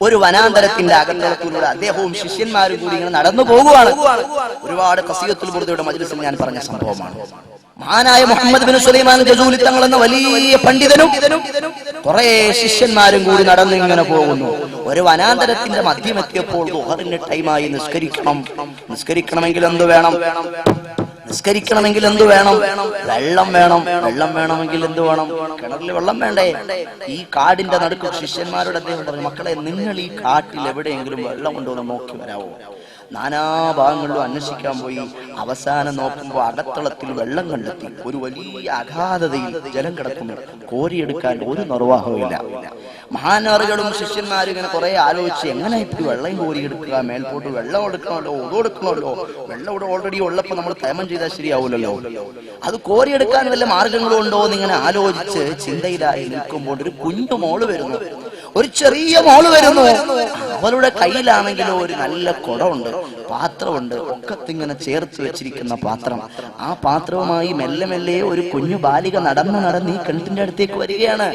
ഒരു വനാന്തരത്തിന്റെ അകത്തളത്തിലൂടെ അദ്ദേഹവും ശിഷ്യന്മാരും കൂടി ഇങ്ങനെ നടന്നു പോകുവാണ്. ഒരുപാട് ഖസീദത്തുൽ ബുർദയുടെ മജ്ലിസിൽ ഞാൻ പറഞ്ഞ സംഭവമാണ്. മഹാനായ മുഹമ്മദ് ബിൻ സുലൈമാൻ ജസൂലി തങ്ങൾ എന്ന വലിയ പണ്ഡിതനും കുറെ ശിഷ്യന്മാരും കൂടി നടന്നു ഇങ്ങനെ പോകുന്നു. ഒരു വനാന്തരത്തിന്റെ മധ്യമെത്തിയപ്പോൾ ദുഹറിന്റെ ടൈമായി. നിസ്കരിക്കണമെങ്കിൽ എന്ത് വേണം? നിസ്കരിക്കണമെങ്കിൽ എന്ത് വേണം? വെള്ളം വേണം. വെള്ളം വേണമെങ്കിൽ എന്ത് വേണം? കിണറിൽ വെള്ളം വേണ്ടേ? ഈ കാടിന്റെ നടുക്ക് ശിഷ്യന്മാരോട് അദ്ദേഹം പറഞ്ഞു, മക്കളെ, നിങ്ങൾ ഈ കാട്ടിൽ എവിടെയെങ്കിലും വെള്ളം ഉണ്ടോ എന്ന് നോക്കി വരാവോ? നാനാഭാഗങ്ങളിലും അന്വേഷിക്കാൻ പോയി. അവസാനം നോക്കുമ്പോൾ അകത്തളത്തിൽ വെള്ളം കണ്ടെത്തി. ഒരു വലിയ അഗാധതയിൽ ജലം കിടക്കുന്നു. കോരിയെടുക്കാൻ ഒരു നിർവാഹവുമില്ല. മഹാനവറുകളും ശിഷ്യന്മാരും ഇങ്ങനെ കുറെ ആലോചിച്ച് എങ്ങനെ ഇപ്പൊ വെള്ളം കോരിയെടുക്കുക? മേൽപോട്ട് വെള്ളം എടുക്കണമല്ലോ, ഒതുകൊടുക്കണമല്ലോ. വെള്ളം ഇവിടെ ഓൾറെഡി ഉള്ളപ്പോ നമ്മൾ തേമം ചെയ്താൽ ശരിയാവൂലല്ലോ. അത് കോരിയെടുക്കാൻ വല്ല മാർഗങ്ങളും ഉണ്ടോ എന്നിങ്ങനെ ആലോചിച്ച് ചിന്തയിലായി നിൽക്കുമ്പോൾ ഒരു കുഞ്ഞു മോള് വരുന്നു. ഒരു ചെറിയ മോള് വരുന്നു. അവളുടെ കയ്യിലാണെങ്കിലോ ഒരു നല്ല കുടമുണ്ട്, പാത്രമുണ്ട്, ഒക്കത്തിങ്ങനെ ചേർത്ത് വെച്ചിരിക്കുന്ന പാത്രം. ആ പാത്രവുമായി മെല്ലെ മെല്ലെ ഒരു കുഞ്ഞു ബാലിക നടന്ന് ഈ കിണറ്റിന്റെ അടുത്തേക്ക് വരികയാണ്.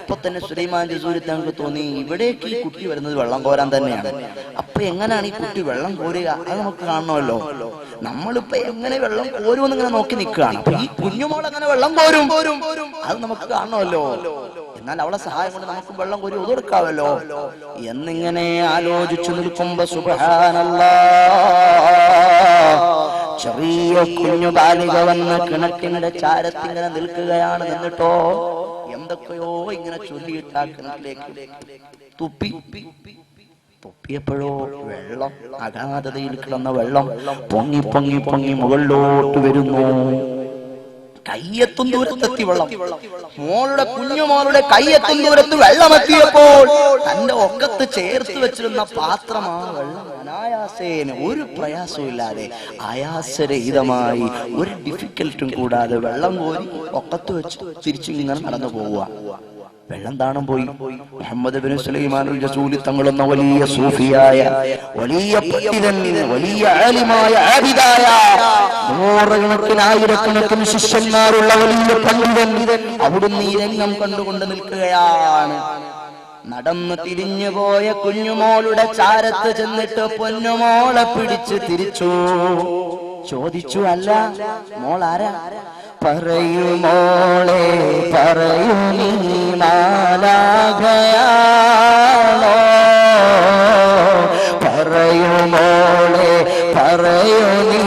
അപ്പൊ തന്നെ സുലൈമാൻ ജസൂലി തങ്ങൾക്ക് തോന്നി, ഇവിടേക്ക് ഈ കുട്ടി വരുന്നത് വെള്ളം കോരാൻ തന്നെയാണ്. അപ്പൊ എങ്ങനെയാണ് ഈ കുട്ടി വെള്ളം കോരുക? അത് നമുക്ക് കാണണമല്ലോ. നമ്മളിപ്പോ എങ്ങനെ വെള്ളം കോരുമെന്ന് ഇങ്ങനെ നോക്കി നിൽക്കുകയാണ്. അപ്പൊ ഈ കുഞ്ഞുമോൾ എങ്ങനെ വെള്ളം കോരും? അത് നമുക്ക് കാണണമല്ലോ. എന്നാൽ അവളെ സഹായം കൊണ്ട് നമുക്ക് വെള്ളം കോരി ഒതുക്കാവല്ലോ എന്നിങ്ങനെ ആലോചിച്ചു നിൽക്കുമ്പോ സുബ്ഹാനല്ലാഹ്, ചെറിയ കുഞ്ഞു ബാലിക വന്ന് കിണറ്റിന്റെ ചാരത്തിങ്ങനെ നിൽക്കുകയാണ്. എന്നിട്ടോ എന്തൊക്കെയോ ഇങ്ങനെ ചൊല്ലിയിട്ട് ആ കിണറ്റിലേക്ക് തുപ്പിയപ്പോഴോ വെള്ളം, അഗാധതയിൽ കിടന്ന വെള്ളം പൊങ്ങി പൊങ്ങി പൊങ്ങി മുകളിലോട്ട് വരുന്നു. കയ്യെത്തും ദൂരത്തെത്തി വെള്ളം. കുഞ്ഞുമോളുടെ കയ്യെത്തും ദൂരത്ത് വെള്ളമെത്തിയപ്പോൾ തന്റെ ഒക്കത്ത് ചേർത്ത് വെച്ചിരുന്ന പാത്രമാണ് വെള്ളം അനായാസേന, ഒരു പ്രയാസവും ഇല്ലാതെ ആയാസരഹിതമായി ഒരു ഡിഫിക്കൽട്ടും കൂടാതെ വെള്ളം കോരി ഒക്കത്ത് വെച്ച് തിരിച്ചിങ്ങനെ നടന്നു പോവുക. വെള്ളം താണം പോയി. മുഹമ്മദ് ബിൻ സുലൈമാനുൽ ജസൂലി തങ്ങളെന്ന വലിയ സൂഫിയായ, വലിയ പണ്ഡിതൻ, വലിയ ആലിമായ, ആബിദായ, നൂറുകണക്കിന് ആയിരക്കണക്കിന് ശിഷ്യന്മാരുള്ള വലിയ പണ്ഡിതൻ അവിടുന്ന് ഈ രംഗം കണ്ടുകൊണ്ട് നിൽക്കുകയാണ്. നടന്ന് തിരിഞ്ഞു പോയ കുഞ്ഞുമോളുടെ ചാരത്ത് ചെന്നിട്ട് പൊന്നുമോളെ പിടിച്ച് തിരിച്ചു ചോദിച്ചു, അല്ല മോളാരാ? പറയൂ മോളെ, പറയൂ നീ മാലാഖയാണോ? പറയൂ മോളെ, പറയൂ നീ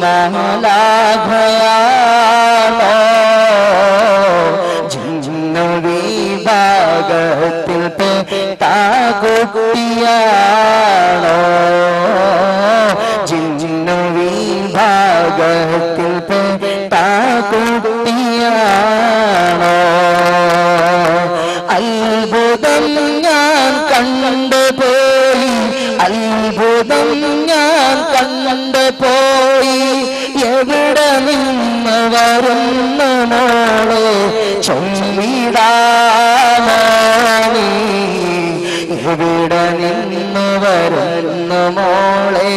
മാലാഖയാണോ? ജിന്നു വിഭാഗത്തിൽ കുട്ടിയാണോ? ജിന്നു വിഭാഗത്തിൽ കുട്ടിയാണോ? അത്ഭുതം ഞാൻ കണ്ടുപോയി, അത്ഭുതം ഞാൻ കണ്ടുപോയി. എവിടെ നിന്ന് വരുന്ന മോളെ ചൊല്ലിടാമോ നീ? എവിടെ നിന്ന് വരുന്ന മോളെ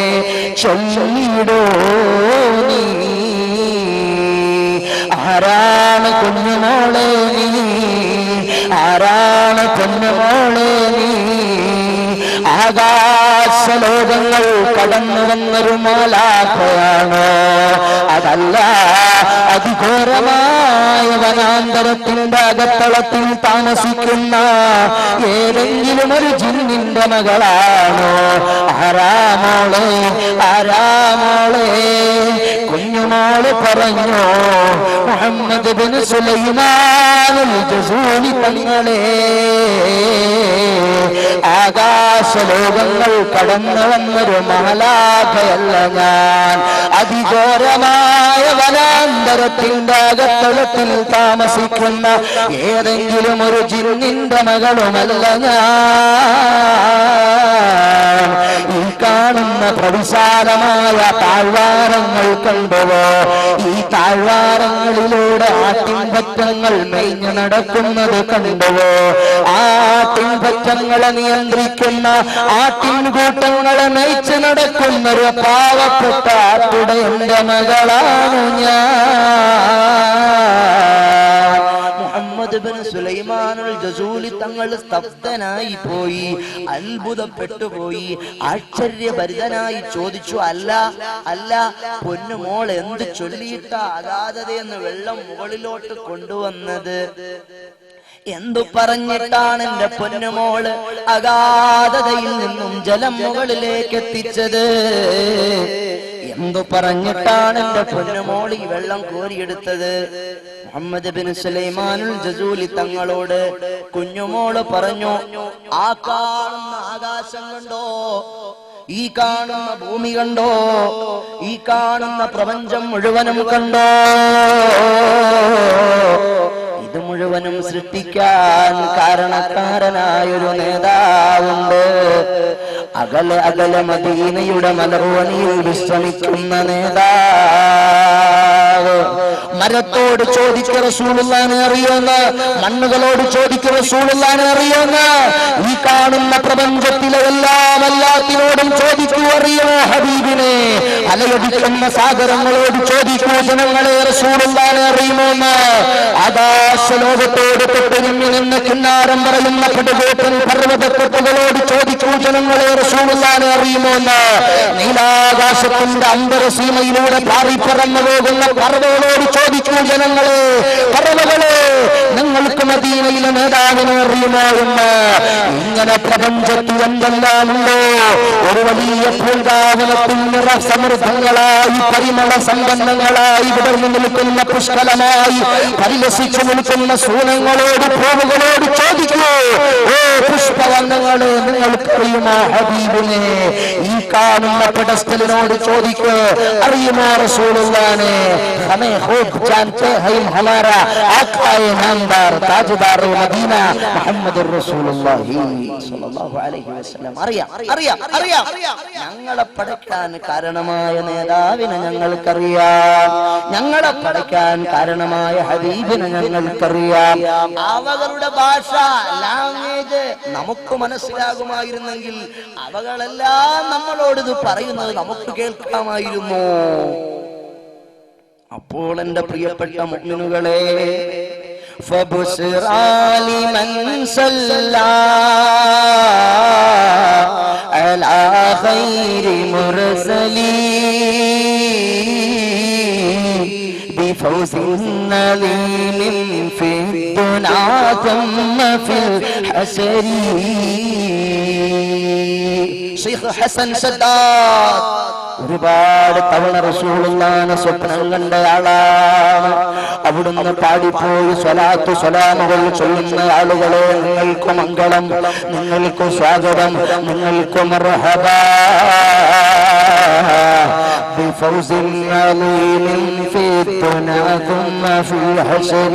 ചൊല്ലിടോ നീ? ആരാണ് കുഞ്ഞുമോളെ നീ? ആരാണ് കുഞ്ഞുമോളെ നീ? ആകാശലോകങ്ങൾ കടന്നു വന്നൊരു മാലാഖയാണോ? അതല്ല, അതിഘോരമായ വനാന്തരത്തിന്റെ അകത്തളത്തിൽ താമസിക്കുന്ന ഏതെങ്കിലും ഒരു ജിന്നിന്റെ മകളാണോ? ആരാമോളെ, ആരാമോളെ? കുഞ്ഞുമോള് പറഞ്ഞു, മുഹമ്മദ് ബിൻ സുലൈമാനുൽ ജസൂലി തങ്ങളെ. ആകാശലോകങ്ങൾ കടന്നു വന്നൊരു മാലാഖയല്ല ഞാൻ, അതിഘോരമായ വനാന്തരത്തിന്റെ അകത്തളത്തിൽ താമസിക്കുന്ന ഏതെങ്കിലും ഒരു ജിന്നിന്റെ മകളുമല്ല ഞാൻ. ഈ കാണുന്ന പ്രവിശാലമായ താഴ്വാരങ്ങൾ കണ്ടുവോ? ഈ താഴ്വാരങ്ങളിലൂടെ ആട്ടിൻപറ്റങ്ങൾ മേഞ്ഞു നടക്കുന്നത് കണ്ടുവോ? ആട്ടിൻപറ്റങ്ങളെ നിയന്ത്രിക്കുന്ന, ആട്ടിൻകൂട്ടങ്ങളെ നയിച്ചു നടക്കുന്നൊരു പാവപ്പെട്ട ആട്ടിടയന്റെ മകളാണ് ഞാൻ. മുഹമ്മദ് ബിൻ സുലൈമാനുൽ ജസൂലി തങ്ങൾ സ്തബ്ധനായി പോയി, അത്ഭുതപ്പെട്ടുപോയി, ആശ്ചര്യഭരിതനായി ചോദിച്ചു, അല്ല അല്ല പൊന്നുമോൾ എന്ത് ചൊല്ലിയിട്ട അഗാധതയെന്ന് വെള്ളം മുകളിലോട്ട് കൊണ്ടുവന്നത്? എന്തു പറഞ്ഞിട്ടാണ് എന്റെ പൊന്നുമോള് അഗാധതയിൽ നിന്നും ജലം മുകളിലേക്ക് എത്തിച്ചത്? എന്തു പറഞ്ഞിട്ടാണ് എന്റെ പൊന്നുമോൾ ഈ വെള്ളം കോരിയെടുത്തത്? മുഹമ്മദ് ബിൻ സുലൈമാനുൽ ജസൂലി തങ്ങളോട് കുഞ്ഞുമോള് പറഞ്ഞു, ആ കാണുന്ന ആകാശം കണ്ടോ? ഈ കാണുന്ന ഭൂമി കണ്ടോ? ഈ കാണുന്ന പ്രപഞ്ചം മുഴുവനും കണ്ടോ? ഇത് മുഴുവനും സൃഷ്ടിക്കാൻ കാരണക്കാരനായൊരു നേതാവുണ്ട്. അകലെ അകലെ മദീനയുടെ മലർവണിയിൽ വിശ്രമിക്കുന്ന നേതാവ്. മരത്തോട് ചോദിക്ക റസൂലുള്ളാഹിനെ അറിയുന്ന, മണ്ണുകളോട് ചോദിക്ക റസൂലുള്ളാഹിനെ അറിയുന്ന, ഈ കാണുന്ന പ്രപഞ്ചത്തിലെ എല്ലാത്തിനോടും ചോദിക്കൂ അറിയുമോ ഹബീബിനെ? അലയടിക്കുന്ന സാഗരങ്ങളോട് ചോദിക്കൂ ജനങ്ങളെ റസൂലുള്ളാഹിനെ അറിയുമോന്ന്? ആകാശലോകത്തോട് തൊട്ടുനിന്ന് നിന്ന് കിന്നാരം പറയുന്ന പടുകൂട്ടൻ പർവ്വതക്കെട്ടുകളോട് ചോദിക്കൂ ജനങ്ങളെ റസൂലുള്ളാഹിനെ അറിയുമോന്ന്? നീലാകാശത്തിന്റെ അന്തരസീമയിലൂടെ പാറിപ്പറന്നു പോകുന്ന പറവകളോട് ചോദിക്കൂ ജനങ്ങളെ, പറവകളെ നിങ്ങൾക്ക് മദീനയിലെ നേതാവിനെ അറിയുമോ എന്ന്? ഇങ്ങനെ പ്രപഞ്ചത്തിൽ എന്തെല്ലാമുണ്ടോ? ഒരു വലിയ പൂങ്കാവനത്തിൽ നിറസമൃദ്ധങ്ങളായി, പരിമള സമ്പന്നങ്ങളായി വിടർന്നു നിൽക്കുന്ന, പുഷ്കലമായി പരിലസിച്ചു നിൽക്കുന്ന സൂനങ്ങളോട്, പൂവുകളോട് ചോദിക്കൂ, ഓ പുഷ്പവർണ്ണങ്ങള് നിങ്ങൾക്കറിയുമോ ഹബീബിനെ? ഈ കാണുന്ന പെഡസ്റ്റലിനോട് ചോദിക്കോ, അറിയുമോ റസൂലുള്ളാനെ? ഹമേ ഖുദ് ജാനത്തെ ഹൈ ഹമാരാ ആഖായെ നാമദാർ താജ്ദാർ മദീന മുഹമ്മദുർ റസൂലുള്ളാഹി സ്വല്ലല്ലാഹു അലൈഹി വസല്ലം. അറിയാം ഞങ്ങളെ പടയ്ക്കാൻ കാരണമായ നേതാവിനെ ഞങ്ങൾക്കറിയാം, ഞങ്ങളെ പടയ്ക്കാൻ കാരണമായ ഹബീബിനെ ഞങ്ങൾക്കറിയാം. അവകളുടെ ഭാഷ, ലാംഗ്വേജ് നമുക്ക് മനസ്സിലാകുമായിരുന്നെങ്കിൽ അവകളെല്ലാം നമ്മളോട് ഇത് പറയുന്നത് നമുക്ക് കേൾക്കാമായിരുന്നു. അപ്പോൾ എന്റെ പ്രിയപ്പെട്ട മുഅ്മിനുകളെ, فبشرى لمن صلى على خير مرسلين بفوز عظيم في الدنيا ثم في الحشر. ഷെയ്ഖ് ഹസൻ സദ്ദാദ് ഒരുപാട് തവണ റസൂലുള്ളാഹിനെ സ്വപ്നം കണ്ട ആളാണ്. അവിടുന്ന് പാടിപ്പോയി സ്വലാത്തു സ്വലാമുകൾ ചൊല്ലുന്ന ആളുകളെ, നിങ്ങൾക്ക് മംഗളം, നിങ്ങൾക്ക് സ്വാഗതം, നിങ്ങൾക്ക് മർഹബാ بفوز عظيم في الدنيا ثم في الحشر.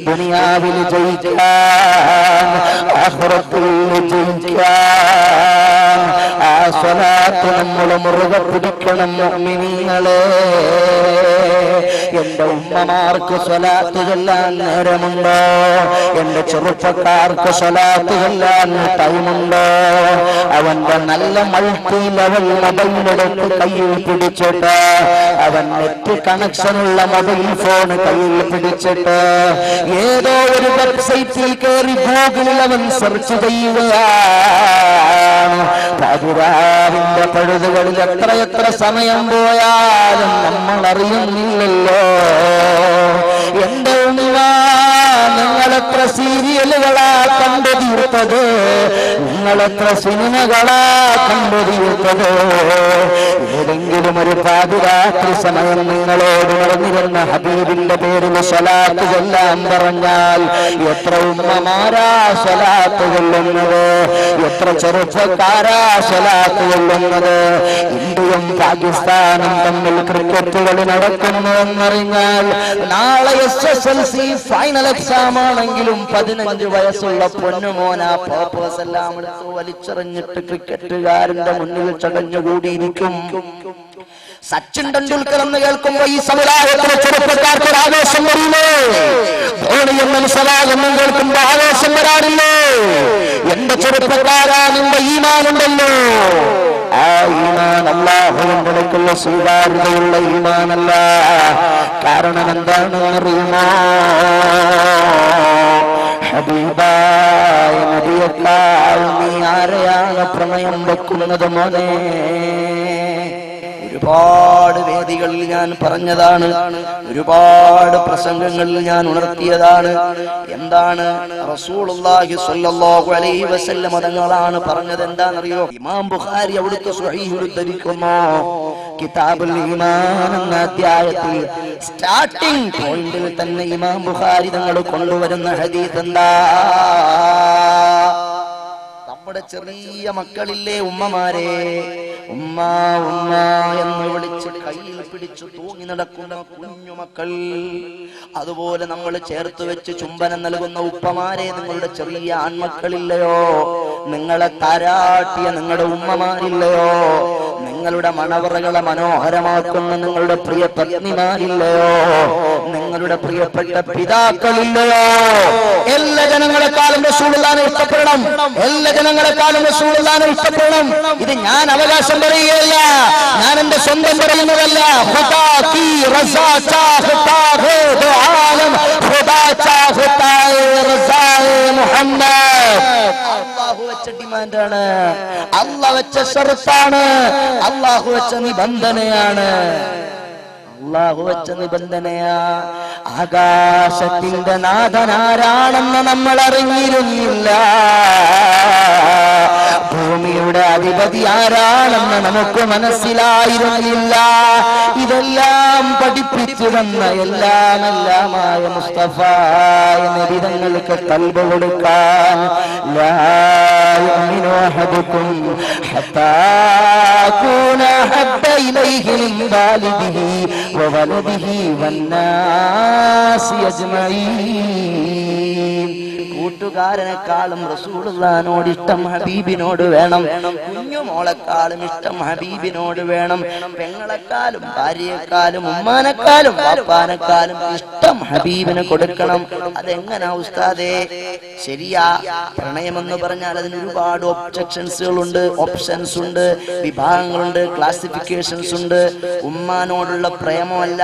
ദുനിയാവിൽ ജയിക്കാൻ, ആഖിറത്തിൽ ജയിക്കാൻ ആ സ്വലാത്ത് നമ്മൾ മുറുകെ പിടിക്കണം മുഅ്മിനീങ്ങളെ. എന്റെ ഉമ്മമാർക്ക് സ്വലാത്ത് ചൊല്ലാൻ നേരമുണ്ടോ? എന്റെ ചെറുപ്പക്കാർക്ക് സ്വലാത്ത് ചൊല്ലാൻ ടൈമുണ്ടോ? അവന്റെ നല്ല മൾട്ടി ലെവൽ മൊബൈലെടുത്ത് കയ്യിൽ പിടിച്ചിട്ട്, അവൻ നെറ്റ് കണക്ഷനുള്ള മൊബൈൽ ഫോൺ കയ്യിൽ പിടിച്ചിട്ട് ഏതോ ഒരു വെബ്സൈറ്റിൽ കയറി ഗൂഗിളിൽ അവൻ സെർച്ച് ചെയ്യുകയാണ്. പതിരാവിന്റെ പഴുതുകളിൽ എത്രയെത്ര സമയം പോയാലും നമ്മൾ അറിയുന്നില്ലല്ലോ. എന്റെ ഉമ്മ, നിങ്ങളെത്ര സീരിയലുകളാ കണ്ടു തീർത്തത്, നിങ്ങളെത്ര സിനിമകളാ കണ്ടു തീർത്തത്. ഏതെങ്കിലും ഒരു പാതിരാത്രി സമയം നിങ്ങളോട് നടന്നിരുന്ന ഹബീബിന്റെ പേരിൽ സ്വലാത്ത് ചൊല്ലാൻ പറഞ്ഞാൽ എത്ര ഉമ്മമാരാ സ്വലാത്ത് ചൊല്ലുന്നത്, എത്ര ചെറുപ്പക്കാരാ സ്വലാത്ത് ചൊല്ലുന്നത്. ഇന്ത്യയും പാകിസ്ഥാനും തമ്മിൽ ക്രിക്കറ്റ് കളി നടക്കുന്നു എന്നറിഞ്ഞാൽ നാളെ SSLC ഫൈനൽ എക്സാം ആണെങ്കിലും 15 വയസ്സുള്ള പൊന്നുമോന പേപ്പേഴ്സ് എല്ലാം എടുത്ത് വലിച്ചെറിഞ്ഞിട്ട് ക്രിക്കറ്റുകാരന്റെ മുന്നിൽ ചടഞ്ഞുകൂടിയിരിക്കും. സച്ചിൻ ടെണ്ടുൽക്കർ എന്ന് കേൾക്കുമ്പോ ഈ സമുദായത്തിലെ ചെറുപ്പക്കാർക്ക് ഒരു ആവേശം വരില്ലേ? ധോണി എന്നും സവാഗ് എന്നും കേൾക്കുമ്പോ ആവേശം വരാറില്ലേ? എന്റെ ചെറുപ്പക്കാരാ, നിന്റെ ഈമാനുണ്ടല്ലോ. ആ ഈമാൻ അല്ലാഹുവിന്റെ അടുക്കലുള്ള സ്വീകാര്യതയുള്ള ഈമാനല്ല. കാരണം എന്താണെന്ന് അറിയുമോ? ഹബീബായ നബിയേക്കാൾ നീ ആരെയാണ് പ്രണയം വെക്കുന്നത് മോനെ? ഒരുപാട് വേദികളിൽ ഞാൻ പറഞ്ഞതാണ്, ഒരുപാട് പ്രസംഗങ്ങളിൽ ഞാൻ ഉണർത്തിയതാണ്. എന്താണ് റസൂലുള്ളാഹി സ്വല്ലല്ലാഹു അലൈഹി വസല്ലം തങ്ങളാണ് പറഞ്ഞത്? എന്താണെന്നറിയോ? ഇമാം ബുഖാരി അവിടുത്തെ സ്വഹീഹിൽ ഉദ്ധരിക്കുന്നു, കിതാബുൽ ഈമാൻ എന്ന അധ്യായത്തിൽ സ്റ്റാർട്ടിംഗ് പോയിന്റിൽ തന്നെ ഇമാം ബുഖാരി തങ്ങൾ കൊണ്ടുവരുന്ന ഹദീസ് എന്താ? നമ്മുടെ ചെറിയ മക്കളില്ലേ ഉമ്മമാരെ, ഉമ്മ ഉമ്മ എന്ന് വിളിച്ച് കയ്യിൽ പിടിച്ചു തൂങ്ങി നടക്കുന്ന കുഞ്ഞുമക്കൾ, അതുപോലെ നമ്മൾ ചേർത്ത് വെച്ച് ചുംബനം നൽകുന്ന ഉപ്പമാരെ, നിങ്ങളുടെ ചെറിയ ആൺമക്കളില്ലയോ? നിങ്ങളെ താരാട്ടിയ നിങ്ങളുടെ ഉമ്മമാരില്ലയോ? നിങ്ങളുടെ മണവറകളെ മനോഹരമാക്കുന്ന നിങ്ങളുടെ പ്രിയ പത്നിമാരില്ലയോ? നിങ്ങളുടെ പ്രിയപ്പെട്ട പിതാക്കളില്ലയോ? എല്ലാ ജനങ്ങളെക്കാളും റസൂലുള്ളാഹിനെ ഇഷ്ടപ്പെടണം, എല്ലാ ജനങ്ങളെക്കാളും റസൂലുള്ളാഹിനെ ഇഷ്ടപ്പെടണം. ഇത് ഞാൻ അവകാശം പറയുകയല്ല, ഞാൻ എന്റെ സ്വന്തം പറയുന്നതല്ല. അല്ലാഹു വെച്ച ഡിമാൻഡാണ്, അല്ലാഹു വെച്ച ഷർത്താണ്, അല്ലാഹു വെച്ച നിബന്ധനയാണ്, അല്ലാഹു വെച്ച നിബന്ധനയാ. ആകാശത്തിന്റെ നാഥനാരാണെന്ന് നമ്മൾ അറിഞ്ഞിരുന്നില്ല,
ഭൂമിയുടെ അധിപതി ആരാണെന്ന് നമുക്ക് മനസ്സിലായിരുന്നില്ല. ഇതെല്ലാം പഠിപ്പിച്ചു തന്ന എല്ലാമായ മുസ്തഫ നബി തങ്ങൾക്ക് ഖൽബ് കൊടുക്കാൻ ലാ യുമിനു അഹദുകും ഹത്താ അകൂന ഹബ്ബ ഇലൈഹി മിൻ വാലിദിഹി വവലദിഹി വന്നാസി അജ്മഈൻ. കൂട്ടുകാരനെക്കാളും റസൂലുള്ളാഹിനോട് ഇഷ്ടം ഹബീബിനോട് വേണം. കുഞ്ഞുമോളെക്കാളും ഇഷ്ടം ഹബീബിനോട് വേണം. പെങ്ങളെക്കാളും ഭാര്യയെക്കാളും ഉമ്മാനെക്കാളും വാപ്പാനെക്കാളും ഇഷ്ടം ഹബീബിന് കൊടുക്കണം. അതെങ്ങനാ ഉസ്താദേ? ശരിയാ, പ്രണയമെന്ന് പറഞ്ഞാൽ അതിന് ഒരുപാട് ഒബ്ജക്ഷൻസുകളുണ്ട്, ഓപ്ഷൻസ് ഉണ്ട്, വിഭാഗങ്ങളുണ്ട്, ക്ലാസിഫിക്കേഷൻസ് ഉണ്ട്. ഉമ്മാനോടുള്ള പ്രേമമല്ല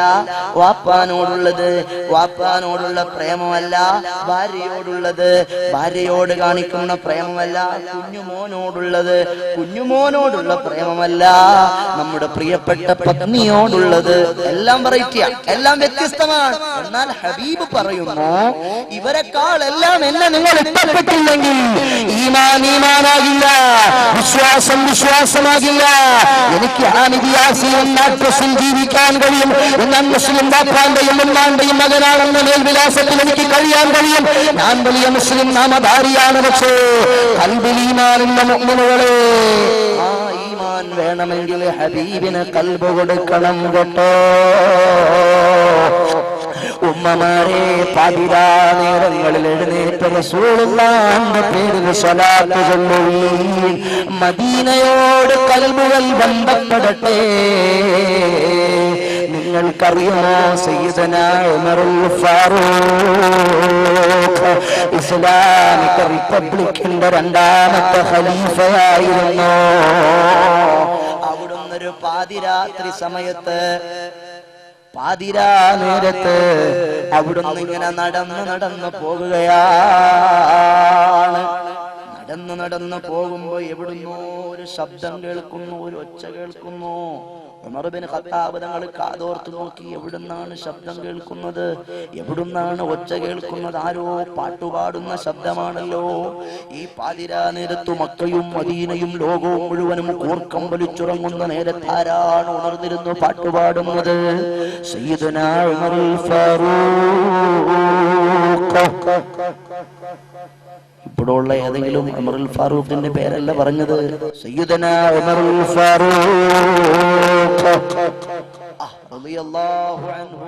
വാപ്പാനോടുള്ളത്, വാപ്പാനോടുള്ള പ്രേമമല്ല ഭാര്യയോടുള്ളത്, ഭാര്യയോട് കാണിക്കുന്ന പ്രേമമല്ല കുഞ്ഞുമോനോടുള്ളത്, കുഞ്ഞുമോനോടുള്ള പ്രേമമല്ല നമ്മുടെ പ്രിയപ്പെട്ട പത്നിയോടുള്ളത്. എല്ലാം വെറൈറ്റിയാ, എല്ലാം വ്യത്യസ്തമാണ്. എന്നാൽ ഹബീബ് പറയുന്നു, ഇവരെക്കാൾ എല്ലാം എന്നെ നിങ്ങൾ ഇഷ്ടപ്പെട്ടില്ലെങ്കിൽ ഈമാൻ ഈമാനാകില്ല, വിശ്വാസം വിശ്വാസമാകില്ല. എനിക്ക് ആനിദിയാസിൽ ജീവിക്കാൻ കഴിയും, ഞാൻ മുസ്ലിം ബാപ്പാന്റെയും ഉമ്മാന്റെയും മകനാണെന്ന മേൽവിലാസത്തിൽ എനിക്ക് കഴിയാൻ കഴിയും. ഞാൻ വലിയ മുസ്ലിം നാമധാരിയാണ്, പക്ഷേ ഖൽബിൽ ഈമാനുള്ള മുഅ്മിനുകളെ, ആ ഈമാൻ വേണമെങ്കിൽ ഹബീബിന് ഖൽബ് കൊടുക്കണം കേട്ടോ. ഉമ്മമാരെ, പാതിരാ നേരങ്ങളിൽ എഴുന്നേറ്റ് റസൂലുള്ളാഹിന്റെ പേരിൽ സ്വലാത്ത് ചൊല്ലുവീൻ. മദീനയോട് ഖൽബുകൾ ബന്ധപ്പെടട്ടെ. നിങ്ങൾക്കറിയുമോ സയ്യിദനാ ഉമറുൽ ഫാറൂഖ് ഇസ്ലാമിക റിപ്പബ്ലിക്കിന്റെ രണ്ടാമത്തെ ഖലീഫയായിരുന്നു. അവിടുന്ന് ഒരു പാതിരാത്രി സമയത്ത്, പാതിരാ നേരത്ത് അവിടുന്ന് ഇങ്ങനെ നടന്ന് പോകുകയാണ്. നടന്ന് പോകുമ്പോ എവിടുന്നോ ഒരു ശബ്ദം കേൾക്കുന്നു, ഒരു ഒച്ച കേൾക്കുന്നു. ഉമർ ബിൻ ഖത്താബ് തങ്ങൾ കാതോർത്ത് നോക്കി, എവിടുന്നാണ് ശബ്ദം കേൾക്കുന്നത്, എവിടുന്നാണ് ഒച്ച കേൾക്കുന്നത്? ആരോ പാട്ടുപാടുന്ന ശബ്ദമാണല്ലോ. ഈ പാതിരാ നേരത്തു മക്കയും മദീനയും ലോകവും മുഴുവനും കൂർക്കം വലിച്ചുറങ്ങുന്ന നേരത്താരാണ് ഉണർന്നിരുന്നു പാട്ടുപാടുന്നത്? സയ്യിദുനാ ഉമറുൽ ഫാറൂഖ്. ഇപ്പോഴുള്ള ഏതെങ്കിലും ഉമറുൽ ഫാറൂഖിന്റെ പേരല്ല പറഞ്ഞത്, സയ്യിദുനാ ഉമറുൽ ഫാറൂഖ് റളിയല്ലാഹു അൻഹു.